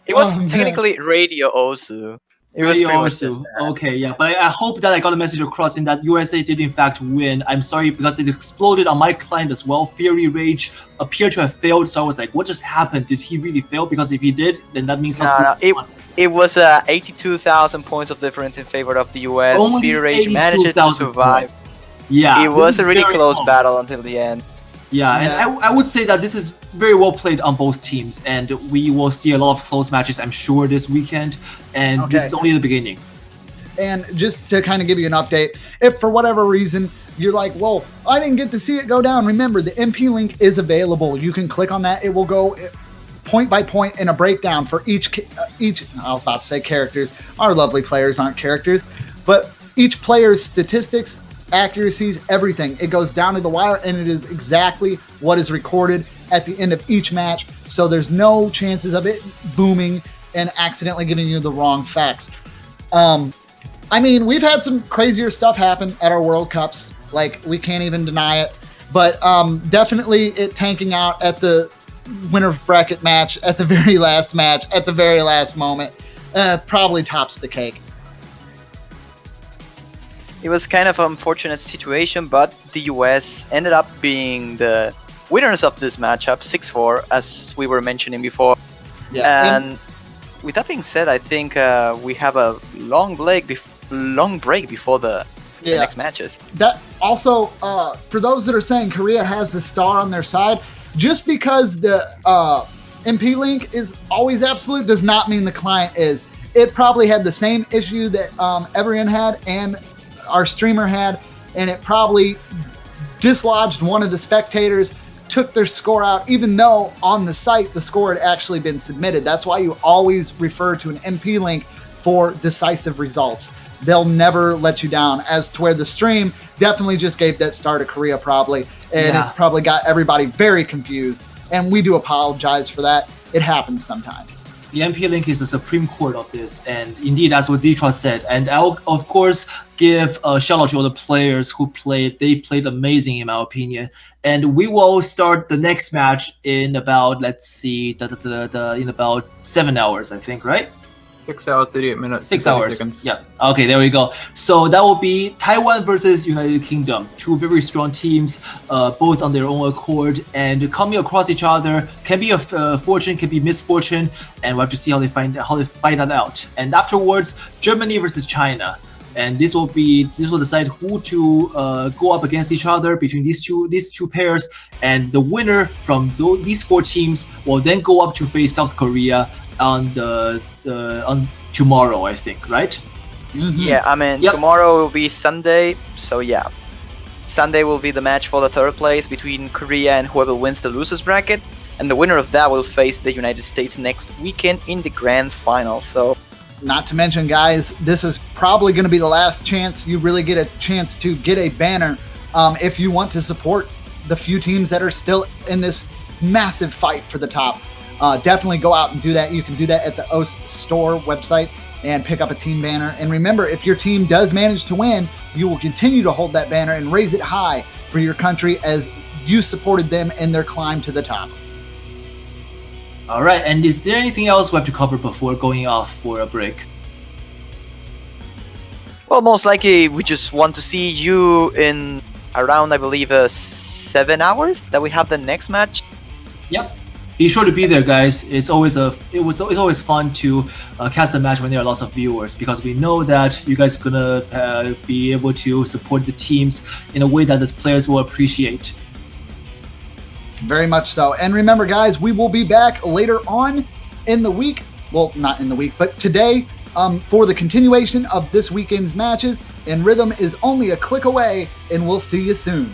Speaker 1: It was
Speaker 3: man.
Speaker 1: technically radio also. It was pretty much just that.
Speaker 2: Okay, yeah, but I hope that I got a message across in that USA did in fact win. I'm sorry because it exploded on my client as well. Fury Rage appeared to have failed, so I was like, what just happened? Did he really fail? Because if he did, then that means something.
Speaker 1: No, it was 82,000 points of difference in favor of the US.
Speaker 2: Only
Speaker 1: Fury Rage managed to survive.
Speaker 2: Yeah,
Speaker 1: it was a really close battle until the end.
Speaker 2: Yeah, and I would say that this is very well played on both teams, and we will see a lot of close matches, I'm sure, this weekend, and this is only the beginning.
Speaker 3: And just to kind of give you an update, if for whatever reason you're like, well, I didn't get to see it go down, remember, the MP link is available. You can click on that. It will go point by point in a breakdown for each, I was about to say characters. Our lovely players aren't characters, but each player's statistics, accuracies, everything. It goes down to the wire, and it is exactly what is recorded at the end of each match, so there's no chances of it booming and accidentally giving you the wrong facts. I mean, we've had some crazier stuff happen at our World Cups, like we can't even deny it, but definitely it tanking out at the winner bracket match, at the very last match, at the very last moment, probably tops the cake.
Speaker 1: It was kind of an unfortunate situation, but the US ended up being the winners of this matchup, 6-4, as we were mentioning before.
Speaker 3: Yeah.
Speaker 1: And with that being said, I think we have a long break before the next matches.
Speaker 3: That also, for those that are saying Korea has the star on their side, just because the MP link is always absolute does not mean the client is. It probably had the same issue that everyone had and our streamer had, and it probably dislodged one of the spectators, took their score out, even though on the site the score had actually been submitted. That's why you always refer to an MP link for decisive results. They'll never let you down, as to where the stream definitely just gave that star to Korea probably, and it's probably got everybody very confused, and we do apologize for that. It happens sometimes.
Speaker 2: The MP link is the supreme court of this, and indeed that's what Zitra said. And I'll of course give a shout out to all the players who played. They played amazing in my opinion. And we will start the next match in about, let's see, in about 7 hours, I think, right?
Speaker 4: 6 hours, 38 minutes.
Speaker 2: 6 hours. Yeah. Okay, there we go. So that will be Taiwan versus United Kingdom. Two very strong teams, both on their own accord, and coming across each other can be a fortune, can be misfortune, and we'll have to see how they fight that out. And afterwards, Germany versus China. And this will decide who to go up against each other between these two pairs, and the winner from these four teams will then go up to face South Korea on tomorrow, I think, right?
Speaker 3: Mm-hmm.
Speaker 1: Yeah, I mean, tomorrow will be Sunday, so yeah. Sunday will be the match for the third place between Korea and whoever wins the losers bracket, and the winner of that will face the United States next weekend in the grand final. So,
Speaker 3: not to mention, guys, this is probably going to be the last chance you really get a chance to get a banner if you want to support the few teams that are still in this massive fight for the top. Definitely go out and do that. You can do that at the OS store website and pick up a team banner. And remember, if your team does manage to win, you will continue to hold that banner and raise it high for your country as you supported them in their climb to the top.
Speaker 2: All right, and is there anything else we have to cover before going off for a break?
Speaker 1: Well, most likely we just want to see you in around, I believe, 7 hours that we have the next match.
Speaker 2: Yep. Be sure to be there, guys. It's always fun to cast a match when there are lots of viewers, because we know that you guys are gonna be able to support the teams in a way that the players will appreciate.
Speaker 3: Very much so. And remember, guys, we will be back later on in the week. Well, not in the week, but today for the continuation of this weekend's matches. And Rhythm is only a click away, and we'll see you soon.